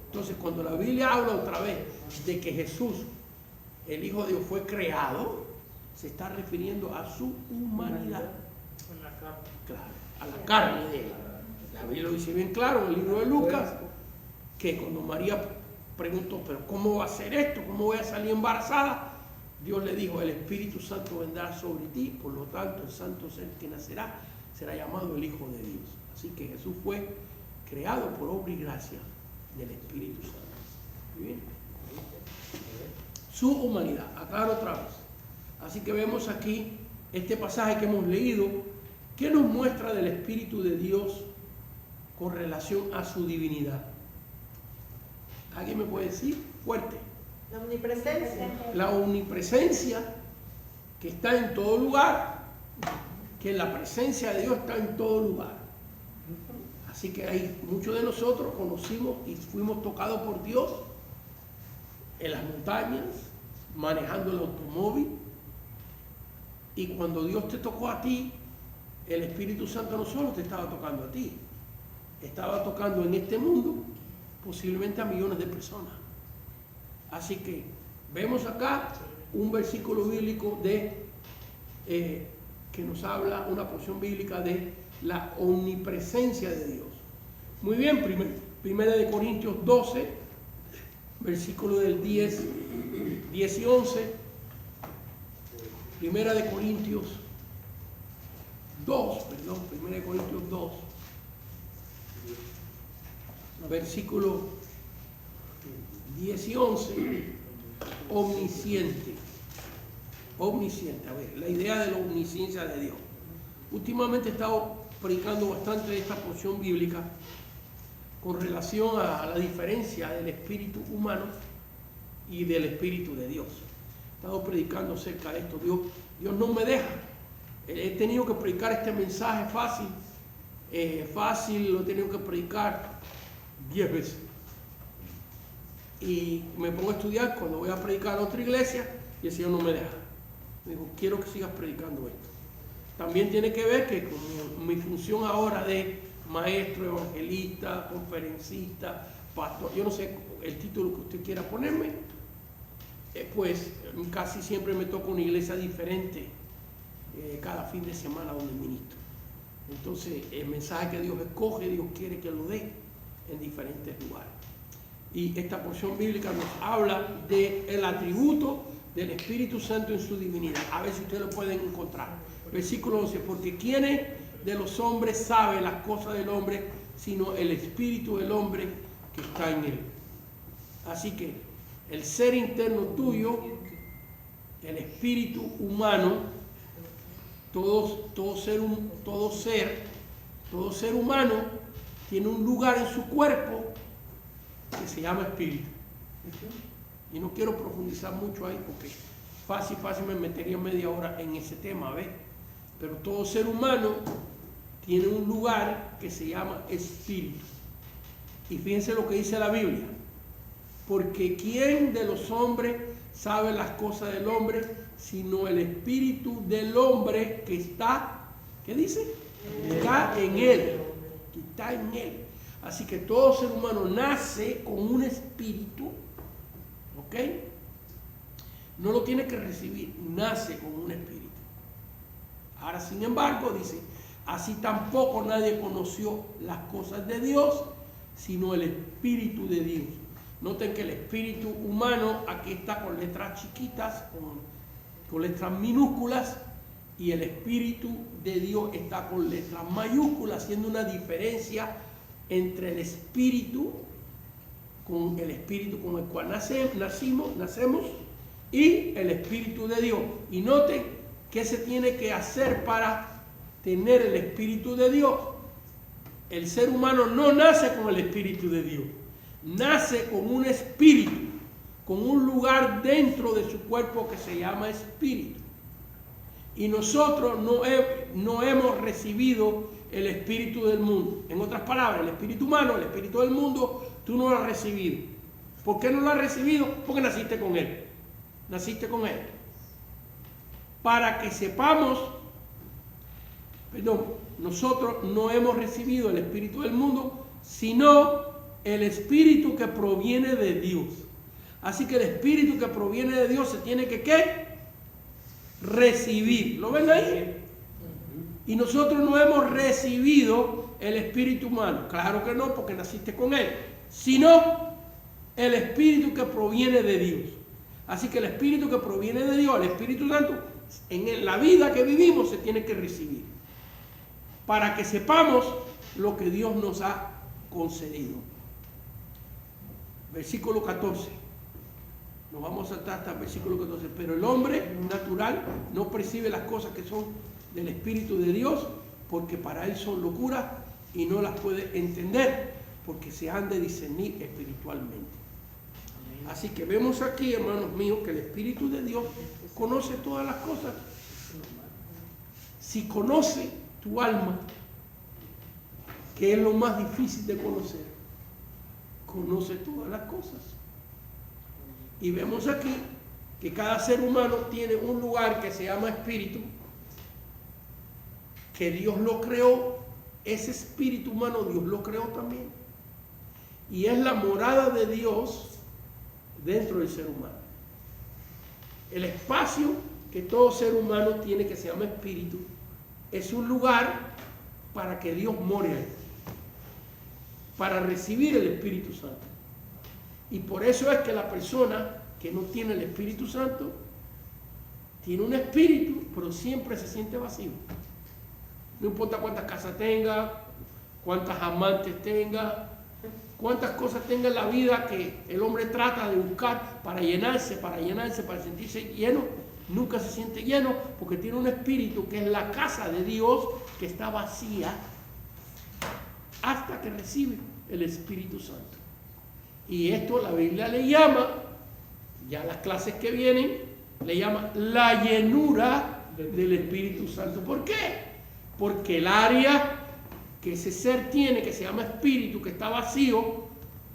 [SPEAKER 1] Entonces, cuando la Biblia habla otra vez de que Jesús, el Hijo de Dios, fue creado, se está refiriendo a su humanidad. Claro, a la carne de él. La Biblia lo dice bien claro en el libro de Lucas, que cuando María preguntó, pero ¿cómo va a ser esto? ¿Cómo voy a salir embarazada? Dios le dijo, el Espíritu Santo vendrá sobre ti, por lo tanto el santo ser que nacerá será llamado el Hijo de Dios. Así que Jesús fue creado por obra y gracia del Espíritu Santo. ¿Muy bien? Su humanidad, aclaro otra vez. Así que vemos aquí este pasaje que hemos leído, que nos muestra del Espíritu de Dios con relación a su divinidad. ¿Alguien me puede decir? Fuerte.
[SPEAKER 5] La omnipresencia.
[SPEAKER 1] La omnipresencia que está en todo lugar, que la presencia de Dios está en todo lugar. Así que hay muchos de nosotros conocimos y fuimos tocados por Dios en las montañas, manejando el automóvil, y cuando Dios te tocó a ti, el Espíritu Santo no solo te estaba tocando a ti, estaba tocando en este mundo posiblemente a millones de personas. Así que vemos acá un versículo bíblico que nos habla, una porción bíblica de la omnipresencia de Dios. Muy bien, Primera de Corintios 12, versículo del 10 y 11. Primera de Corintios 2, versículo 10 y 11. Omnisciente. A ver, la idea de la omnisciencia de Dios. Últimamente he estado predicando bastante de esta porción bíblica con relación a la diferencia del espíritu humano y del espíritu de Dios. He estado predicando acerca de esto. Dios no me deja. He tenido que predicar este mensaje fácil, lo he tenido que predicar 10 veces. Y me pongo a estudiar cuando voy a predicar a otra iglesia y el Señor no me deja. Me dijo, quiero que sigas predicando esto. También tiene que ver que con mi función ahora de maestro, evangelista, conferencista, pastor, yo no sé el título que usted quiera ponerme, pues casi siempre me toca una iglesia diferente cada fin de semana donde ministro. Entonces, el mensaje que Dios escoge, Dios quiere que lo dé en diferentes lugares. Y esta porción bíblica nos habla del atributo del Espíritu Santo en su divinidad. A ver si ustedes lo pueden encontrar. Versículo 11, porque ¿quién de los hombres sabe las cosas del hombre, sino el espíritu del hombre que está en él? Así que el ser interno tuyo, el espíritu humano, todo ser humano tiene un lugar en su cuerpo que se llama espíritu. Y no quiero profundizar mucho ahí porque fácil me metería media hora en ese tema, ¿ves? Pero todo ser humano tiene un lugar que se llama espíritu. Y fíjense lo que dice la Biblia. Porque ¿quién de los hombres sabe las cosas del hombre, sino el espíritu del hombre que está, ¿qué dice? Está en él. Que está en él. Así que todo ser humano nace con un espíritu, ¿ok? No lo tiene que recibir, nace con un espíritu. Ahora, sin embargo, dice, así tampoco nadie conoció las cosas de Dios, sino el Espíritu de Dios. Noten que el espíritu humano aquí está con letras chiquitas, con letras minúsculas, y el Espíritu de Dios está con letras mayúsculas, haciendo una diferencia entre el espíritu con el cual nacemos y el Espíritu de Dios. Y noten qué se tiene que hacer para tener el Espíritu de Dios. El ser humano no nace con el Espíritu de Dios, nace con un espíritu, con un lugar dentro de su cuerpo que se llama espíritu. Y nosotros no hemos recibido el espíritu del mundo. En otras palabras, el espíritu humano, el espíritu del mundo, tú no lo has recibido. ¿Por qué no lo has recibido? Porque naciste con él. Naciste con él. Para que sepamos, nosotros no hemos recibido el espíritu del mundo, sino el espíritu que proviene de Dios. Así que el espíritu que proviene de Dios se tiene que ¿qué? Recibir. ¿Lo ven ahí? Y nosotros no hemos recibido el espíritu humano. Claro que no, porque naciste con él. Sino el espíritu que proviene de Dios. Así que el espíritu que proviene de Dios, el Espíritu Santo, en la vida que vivimos se tiene que recibir. Para que sepamos lo que Dios nos ha concedido. Versículo 14. Nos vamos a saltar hasta el versículo 14. Pero el hombre natural no percibe las cosas que son del Espíritu de Dios, porque para él son locuras y no las puede entender, porque se han de discernir espiritualmente. Así que vemos aquí, hermanos míos, que el Espíritu de Dios conoce todas las cosas. Si conoce tu alma, que es lo más difícil de conocer, conoce todas las cosas. Y vemos aquí que cada ser humano tiene un lugar que se llama espíritu, que Dios lo creó. Ese espíritu humano Dios lo creó también, y es la morada de Dios dentro del ser humano. El espacio que todo ser humano tiene, que se llama espíritu, es un lugar para que Dios more ahí, para recibir el Espíritu Santo. Y por eso es que la persona que no tiene el Espíritu Santo tiene un espíritu, pero siempre se siente vacío. No importa cuántas casas tenga, cuántas amantes tenga, cuántas cosas tenga en la vida que el hombre trata de buscar para llenarse, para sentirse lleno, nunca se siente lleno, porque tiene un espíritu que es la casa de Dios, que está vacía hasta que recibe el Espíritu Santo. Y esto la Biblia le llama, ya las clases que vienen, le llama la llenura del Espíritu Santo. ¿Por qué? Porque el área que ese ser tiene, que se llama espíritu, que está vacío,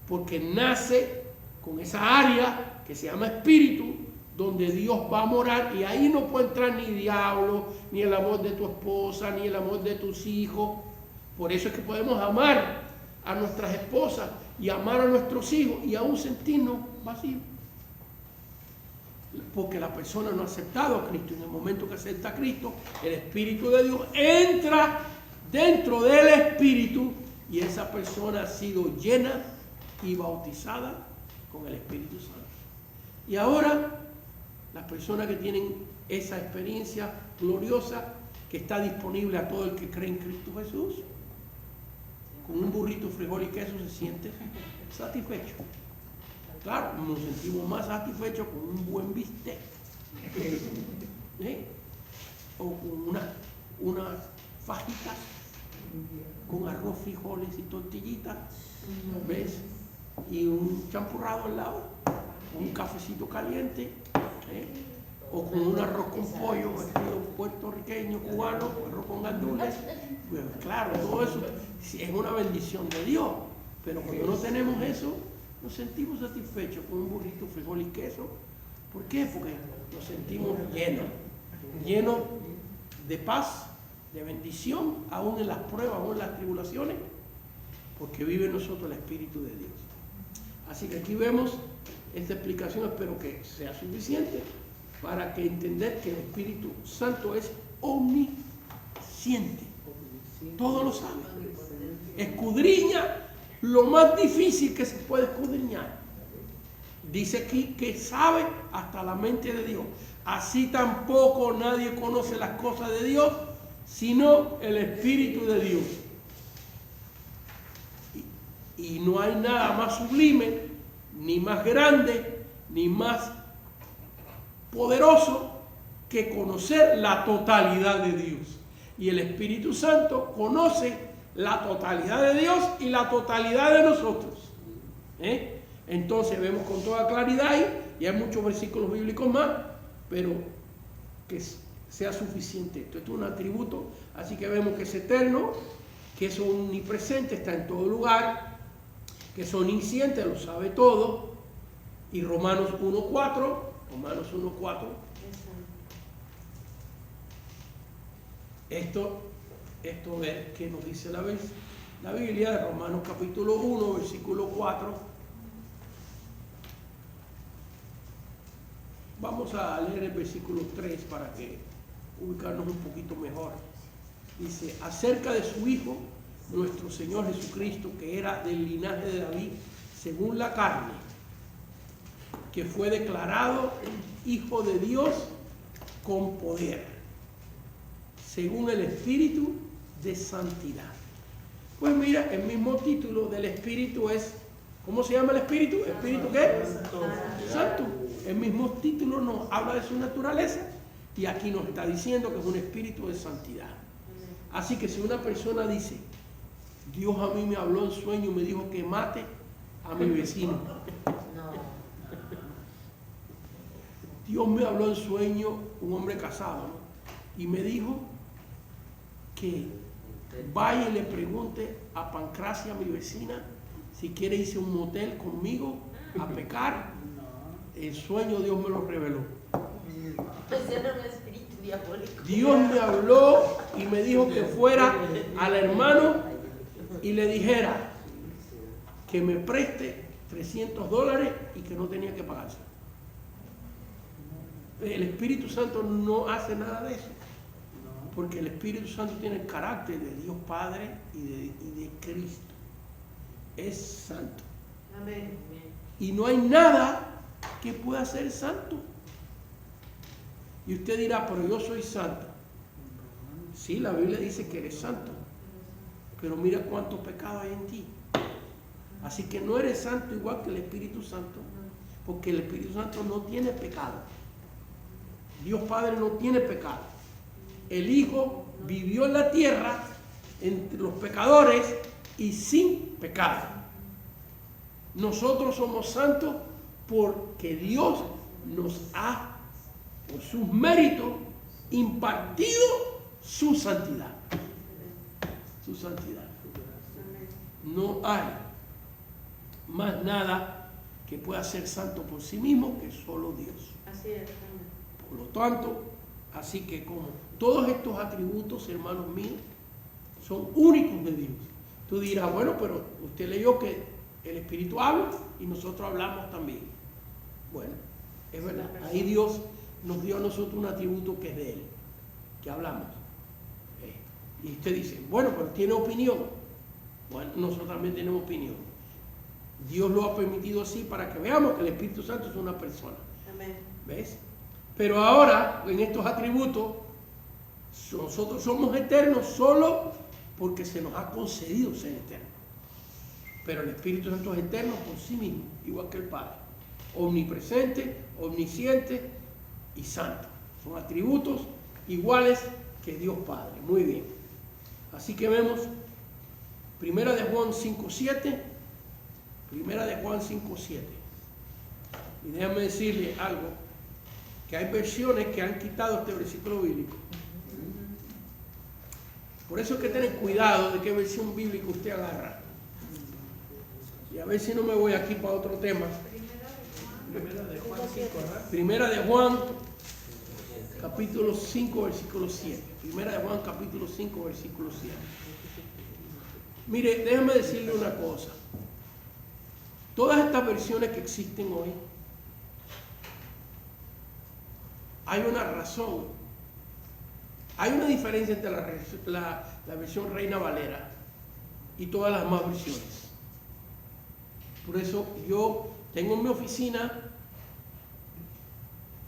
[SPEAKER 1] porque nace con esa área que se llama espíritu, donde Dios va a morar, y ahí no puede entrar ni diablo, ni el amor de tu esposa, ni el amor de tus hijos. Por eso es que podemos amar a nuestras esposas y amar a nuestros hijos y aún sentirnos vacíos. porque la persona no ha aceptado a Cristo. En el momento que acepta a Cristo, el Espíritu de Dios entra dentro del Espíritu y esa persona ha sido llena y bautizada con el Espíritu Santo. Y ahora, las personas que tienen esa experiencia gloriosa que está disponible a todo el que cree en Cristo Jesús, con un burrito, frijol y queso se siente satisfecho. Claro, nos sentimos más satisfechos con un buen bistec. O con unas fajitas con arroz, frijoles y tortillitas, ¿ves? Y un champurrado al lado, un cafecito caliente, o con un arroz con pollo, estilo puertorriqueño, cubano, arroz con gandules. Pues claro, todo eso es una bendición de Dios, pero cuando no tenemos eso, nos sentimos satisfechos con un burrito, frijol y queso. ¿Por qué? Porque nos sentimos llenos de paz, de bendición, aún en las pruebas, aún en las tribulaciones, porque vive en nosotros el Espíritu de Dios. Así que aquí vemos esta explicación, espero que sea suficiente para que entender que el Espíritu Santo es omnisciente, todo lo sabe, escudriña lo más difícil que se puede escudriñar. Dice aquí que sabe hasta la mente de Dios. Así tampoco nadie conoce las cosas de Dios, sino el Espíritu de Dios. Y no hay nada más sublime, ni más grande, ni más poderoso que conocer la totalidad de Dios. Y el Espíritu Santo conoce la totalidad de Dios y la totalidad de nosotros. Entonces vemos con toda claridad y hay muchos versículos bíblicos más, pero que sea suficiente. Esto es un atributo, así que vemos que es eterno, que es omnipresente, está en todo lugar, que es omnisciente, lo sabe todo. Y Romanos 1.4, esto es que nos dice la Biblia de Romanos capítulo 1, versículo 4. Vamos a leer el versículo 3 para que ubicarnos un poquito mejor. Dice, acerca de su Hijo, nuestro Señor Jesucristo, que era del linaje de David, según la carne, que fue declarado Hijo de Dios con poder, según el Espíritu de santidad. Pues mira, el mismo título del Espíritu es, ¿cómo se llama el Espíritu? ¿Espíritu qué? Santo. El mismo título nos habla de su naturaleza y aquí nos está diciendo que es un espíritu de santidad. Así que si una persona dice, Dios a mí me habló en sueño y me dijo que mate a mi vecino. Dios me habló en sueño, un hombre casado, ¿no? Y me dijo que vaya y le pregunte a Pancracia, mi vecina, si quiere irse a un motel conmigo a pecar. El sueño Dios me lo reveló.
[SPEAKER 5] Ese era un espíritu diabólico.
[SPEAKER 1] Dios me habló y me dijo que fuera al hermano y le dijera que me preste $300 y que no tenía que pagarse. El Espíritu Santo no hace nada de eso, porque el Espíritu Santo tiene el carácter de Dios Padre y de Cristo. Es santo.
[SPEAKER 5] Amén.
[SPEAKER 1] Y no hay nada que pueda ser santo. Y usted dirá, pero yo soy santo. Sí, la Biblia dice que eres santo, pero mira cuánto pecado hay en ti. Así que no eres santo igual que el Espíritu Santo, porque el Espíritu Santo no tiene pecado. Dios Padre no tiene pecado. El Hijo vivió en la tierra entre los pecadores y sin pecado. Nosotros somos santos porque Dios nos ha, por sus méritos, impartido su santidad. Su santidad. No hay más nada que pueda ser santo por sí mismo que solo Dios.
[SPEAKER 5] Así es.
[SPEAKER 1] Por lo tanto, así que como todos estos atributos, hermanos míos, son únicos de Dios. Tú dirás, bueno, pero usted leyó que el Espíritu habla y nosotros hablamos también. Bueno, Es verdad. Ahí Dios nos dio a nosotros un atributo que es de Él, que hablamos. Y usted dice, bueno, pero tiene opinión. Bueno, nosotros también tenemos opinión. Dios lo ha permitido así para que veamos que el Espíritu Santo es una persona.
[SPEAKER 5] Amén.
[SPEAKER 1] ¿Ves? Pero ahora, en estos atributos, nosotros somos eternos solo porque se nos ha concedido ser eternos. Pero el Espíritu Santo es eterno por sí mismo, igual que el Padre. Omnipresente, omnisciente y santo. Son atributos iguales que Dios Padre. Muy bien. Así que vemos Primera de Juan 5:7. Primera de Juan 5:7. Y déjame decirle algo, que hay versiones que han quitado este versículo bíblico. Por eso hay que tener cuidado de qué versión bíblica usted agarra. Y a ver si no me voy aquí para otro tema. Primera de Juan 5, ¿verdad? Primera de Juan, capítulo 5, versículo 7. Primera de Juan, capítulo 5, versículo 7. Mire, déjame decirle una cosa. Todas estas versiones que existen hoy, hay una razón. Hay una diferencia entre la versión Reina Valera y todas las demás versiones. Por eso yo tengo en mi oficina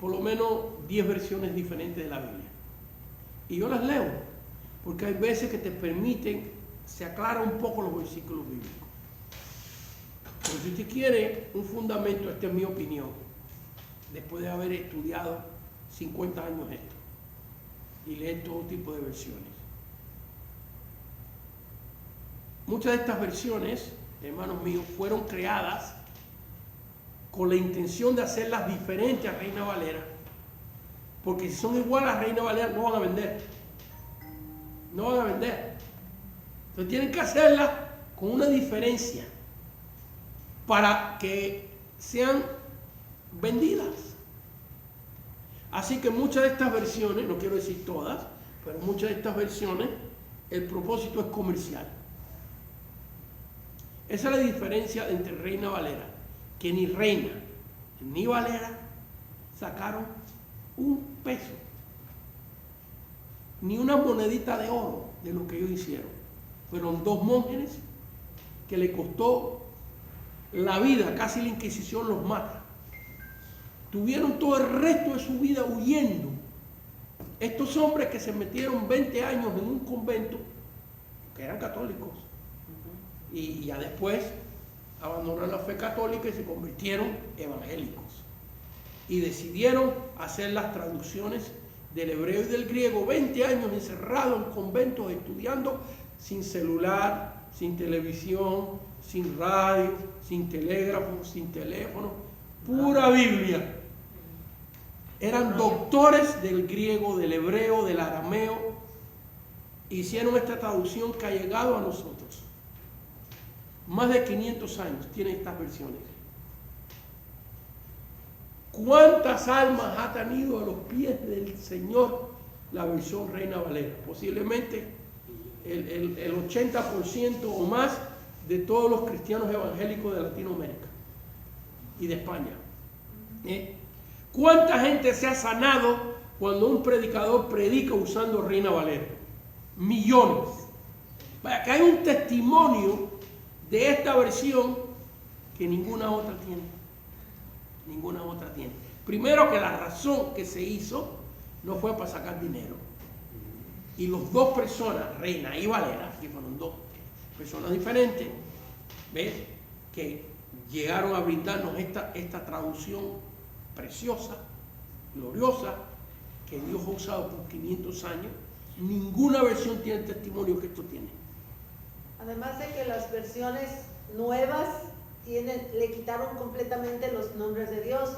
[SPEAKER 1] por lo menos 10 versiones diferentes de la Biblia. Y yo las leo, porque hay veces que te permiten, se aclara un poco los versículos bíblicos. Pero si usted quiere un fundamento, esta es mi opinión, después de haber estudiado 50 años esto, y leer todo tipo de versiones. Muchas de estas versiones, hermanos míos, fueron creadas con la intención de hacerlas diferentes a Reina Valera, porque si son iguales a Reina Valera no van a vender. No van a vender. Entonces tienen que hacerlas con una diferencia para que sean vendidas. Así que muchas de estas versiones, no quiero decir todas, pero muchas de estas versiones, el propósito es comercial. Esa es la diferencia entre Reina Valera, que ni Reina ni Valera sacaron un peso, ni una monedita de oro de lo que ellos hicieron. Fueron dos monjes que le costó la vida, casi la Inquisición los mata. Tuvieron todo el resto de su vida huyendo. Estos hombres que se metieron 20 años en un convento, que eran católicos, y ya después abandonaron la fe católica y se convirtieron evangélicos. Y decidieron hacer las traducciones del hebreo y del griego, 20 años encerrados en conventos estudiando, sin celular, sin televisión, sin radio, sin telégrafo, sin teléfono, pura Biblia. Eran doctores del griego, del hebreo, del arameo. Hicieron esta traducción que ha llegado a nosotros. Más de 500 años tienen estas versiones. ¿Cuántas almas ha tenido a los pies del Señor la versión Reina Valera? Posiblemente el 80% o más de todos los cristianos evangélicos de Latinoamérica y de España. ¿Cuánta gente se ha sanado cuando un predicador predica usando Reina Valera? Millones. Vaya, que hay un testimonio de esta versión que ninguna otra tiene. Ninguna otra tiene. Primero, que la razón que se hizo no fue para sacar dinero. Y las dos personas, Reina y Valera, que fueron dos personas diferentes, ¿ves? Que llegaron a brindarnos esta traducción preciosa, gloriosa, que Dios ha usado por 500 años. Ninguna versión tiene el testimonio que esto tiene.
[SPEAKER 3] Además de que las versiones nuevas le quitaron completamente los nombres de Dios.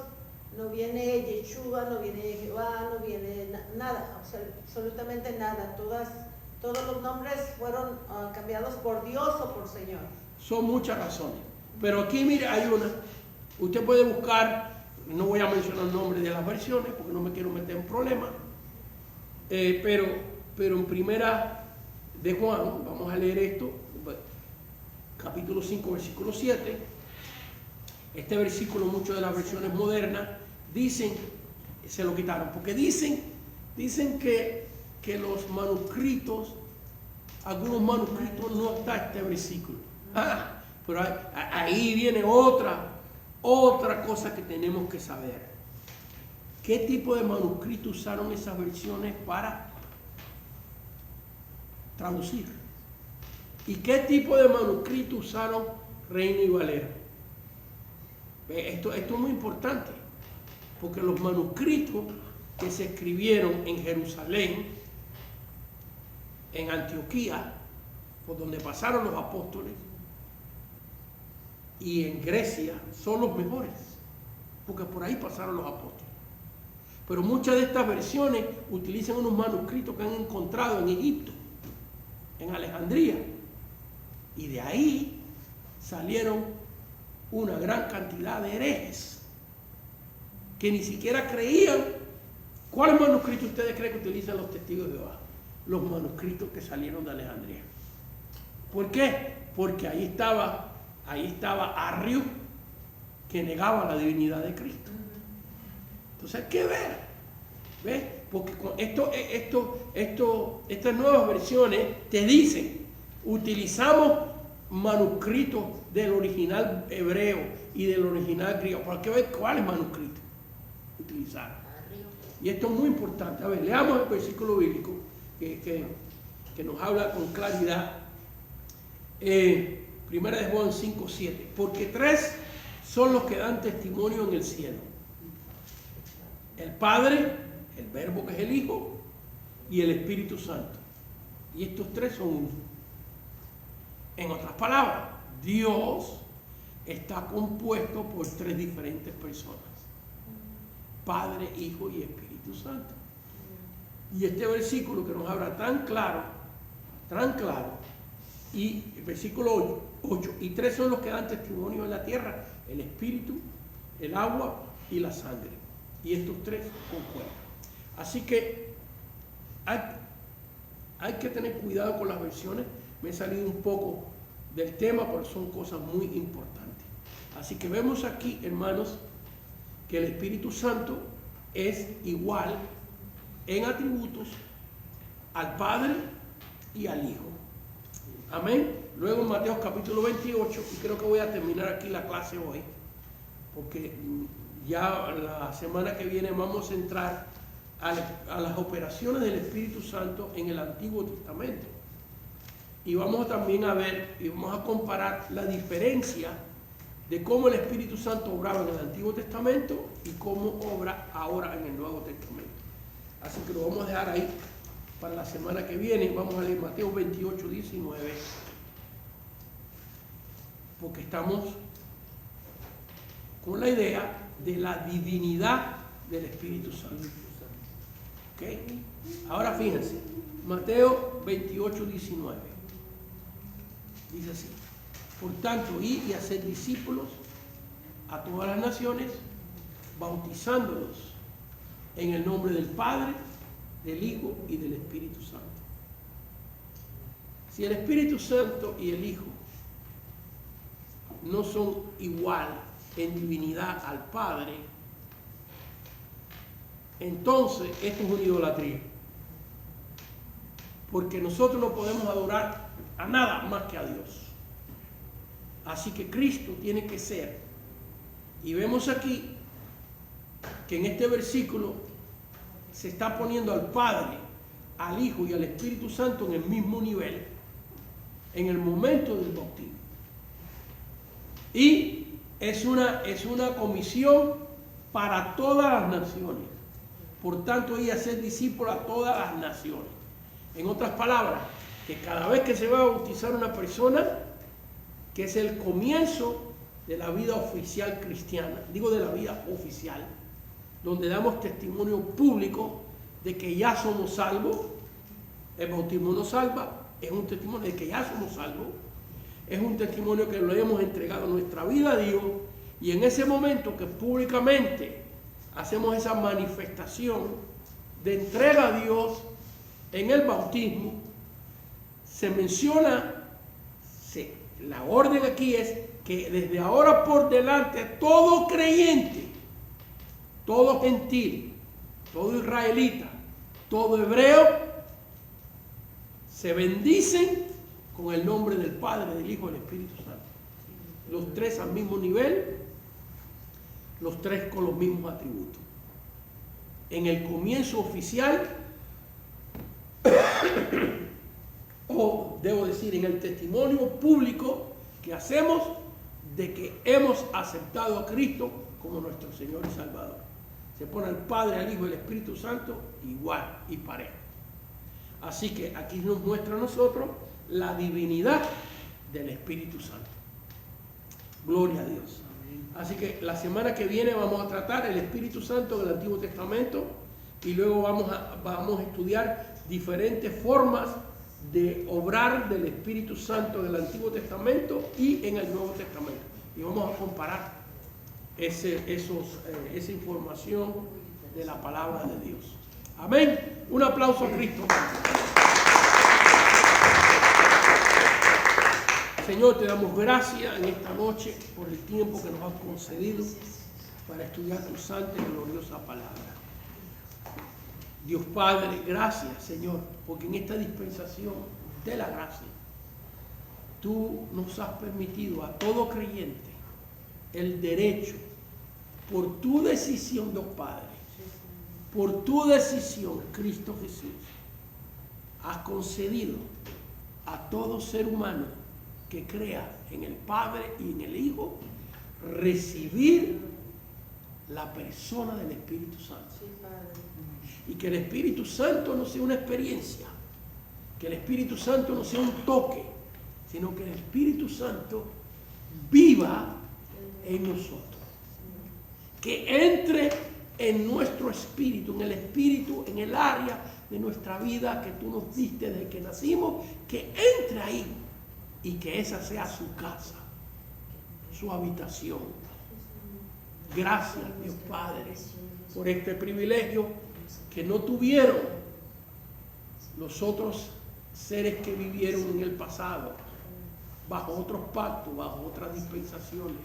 [SPEAKER 3] No viene Yeshua, no viene Jehová, no viene nada, o sea, absolutamente nada. Todos los nombres fueron cambiados por Dios o por Señor.
[SPEAKER 1] Son muchas razones. Pero aquí, mire, hay una. Usted puede buscar, no voy a mencionar el nombre de las versiones porque no me quiero meter en problemas, pero en Primera de Juan, vamos a leer esto, capítulo 5, versículo 7. Este versículo, muchas de las versiones modernas dicen, se lo quitaron, porque dicen que los manuscritos, algunos manuscritos no está este versículo. Pero ahí viene otra cosa que tenemos que saber. ¿Qué tipo de manuscrito usaron esas versiones para traducir? ¿Y qué tipo de manuscrito usaron Reina y Valera? Esto es muy importante, porque los manuscritos que se escribieron en Jerusalén, en Antioquía, por donde pasaron los apóstoles, y en Grecia, son los mejores, porque por ahí pasaron los apóstoles. Pero muchas de estas versiones utilizan unos manuscritos que han encontrado en Egipto, en Alejandría, y de ahí salieron una gran cantidad de herejes que ni siquiera creían. ¿Cuáles manuscritos ustedes creen que utilizan los testigos de Jehová? Los manuscritos que salieron de Alejandría. ¿Por qué? Porque ahí estaba Arrio, que negaba la divinidad de Cristo. Entonces hay que ver, ¿ves? Porque estas nuevas versiones te dicen, utilizamos manuscritos del original hebreo y del original griego. Pero hay que ver cuáles manuscritos utilizaron. Y esto es muy importante. A ver, leamos el versículo bíblico que nos habla con claridad. Primera de Juan 5:7. Porque 3 son los que dan testimonio en el cielo: el Padre, el Verbo que es el Hijo, y el Espíritu Santo. Y estos 3 son uno. En otras palabras, Dios está compuesto por 3 diferentes personas: Padre, Hijo y Espíritu Santo. Y este versículo que nos habla tan claro, y el versículo 8, y 3 son los que dan testimonio en la tierra: el Espíritu, el agua y la sangre. Y estos 3 concuerdan. Así que hay que tener cuidado con las versiones. Me he salido un poco del tema, pero son cosas muy importantes. Así que vemos aquí, hermanos, que el Espíritu Santo es igual en atributos al Padre y al Hijo. Amén. Luego en Mateo capítulo 28, y creo que voy a terminar aquí la clase hoy, porque ya la semana que viene vamos a entrar a las operaciones del Espíritu Santo en el Antiguo Testamento. Y vamos también a ver y vamos a comparar la diferencia de cómo el Espíritu Santo obraba en el Antiguo Testamento y cómo obra ahora en el Nuevo Testamento. Así que lo vamos a dejar ahí para la semana que viene. Vamos a leer Mateo 28, 19, porque estamos con la idea de la divinidad del Espíritu Santo. ¿Okay? Ahora fíjense, Mateo 28, 19. Dice así: por tanto, id y haced discípulos a todas las naciones, bautizándolos en el nombre del Padre, del Hijo y del Espíritu Santo. Si el Espíritu Santo y el Hijo no son igual en divinidad al Padre, entonces esto es una idolatría. Porque nosotros no podemos adorar a nada más que a Dios. Así que Cristo tiene que ser. Y vemos aquí que en este versículo se está poniendo al Padre, al Hijo y al Espíritu Santo en el mismo nivel en el momento del bautismo. Y es una comisión para todas las naciones. Por tanto, ir a ser discípulos a todas las naciones. En otras palabras, que cada vez que se va a bautizar una persona, que es el comienzo de la vida oficial cristiana, digo de la vida oficial, donde damos testimonio público de que ya somos salvos. El bautismo nos salva, es un testimonio de que ya somos salvos, es un testimonio que le hemos entregado nuestra vida a Dios, y en ese momento que públicamente hacemos esa manifestación de entrega a Dios en el bautismo, se menciona, la orden aquí es que desde ahora por delante todo creyente todo gentil, todo israelita, todo hebreo, se bendicen con el nombre del Padre, del Hijo y del Espíritu Santo. Los tres al mismo nivel, los tres con los mismos atributos. En el comienzo oficial, o debo decir, en el testimonio público que hacemos de que hemos aceptado a Cristo como nuestro Señor y Salvador. Se pone al Padre, al Hijo y al Espíritu Santo igual y parejo. Así que aquí nos muestra a nosotros la divinidad del Espíritu Santo. Gloria a Dios. Así que la semana que viene vamos a tratar el Espíritu Santo del Antiguo Testamento y luego vamos a estudiar diferentes formas de obrar del Espíritu Santo del Antiguo Testamento y en el Nuevo Testamento. Y vamos a comparar esa información de la palabra de Dios. Amén. Un aplauso a Cristo. Señor, te damos gracias en esta noche por el tiempo que nos has concedido para estudiar tu santa y gloriosa palabra. Dios Padre, gracias, Señor, porque en esta dispensación de la gracia, tú nos has permitido a todo creyente el derecho, por tu decisión, Dios Padre, por tu decisión, Cristo Jesús, has concedido a todo ser humano que crea en el Padre y en el Hijo, recibir la persona del Espíritu Santo. Y que el Espíritu Santo no sea una experiencia, que el Espíritu Santo no sea un toque, sino que el Espíritu Santo viva en nosotros. Que entre en nuestro espíritu, en el área de nuestra vida que tú nos diste desde que nacimos, que entre ahí y que esa sea su casa, su habitación. Gracias, Dios Padre, por este privilegio que no tuvieron los otros seres que vivieron en el pasado, bajo otros pactos, bajo otras dispensaciones.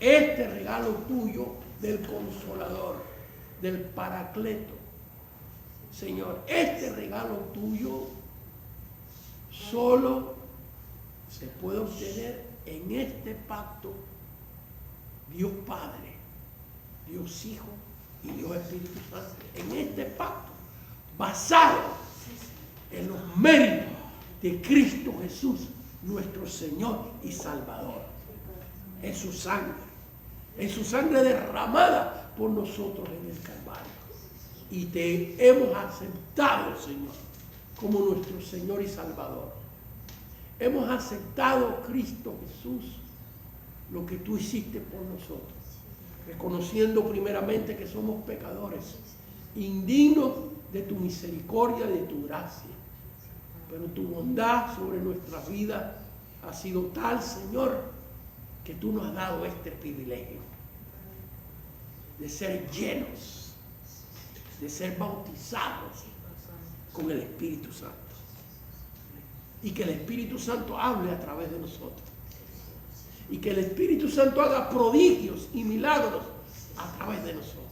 [SPEAKER 1] Este regalo tuyo del Consolador, del Paracleto, Señor, este regalo tuyo solo se puede obtener en este pacto, Dios Padre, Dios Hijo y Dios Espíritu Santo. En este pacto, basado en los méritos de Cristo Jesús, nuestro Señor y Salvador. En su sangre derramada por nosotros en el Calvario. Y te hemos aceptado, Señor, como nuestro Señor y Salvador. Hemos aceptado, Cristo Jesús, lo que tú hiciste por nosotros, reconociendo primeramente que somos pecadores, indignos de tu misericordia, de tu gracia. Pero tu bondad sobre nuestra vida ha sido tal, Señor, que tú nos has dado este privilegio de ser llenos, de ser bautizados con el Espíritu Santo. Y que el Espíritu Santo hable a través de nosotros. Y que el Espíritu Santo haga prodigios y milagros a través de nosotros.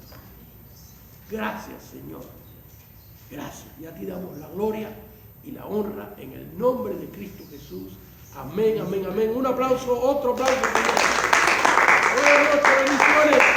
[SPEAKER 1] Gracias, Señor. Gracias. Y a ti damos la gloria y la honra en el nombre de Cristo Jesús. Amén, amén, amén. Un aplauso, otro aplauso. Buenas noches, bendiciones.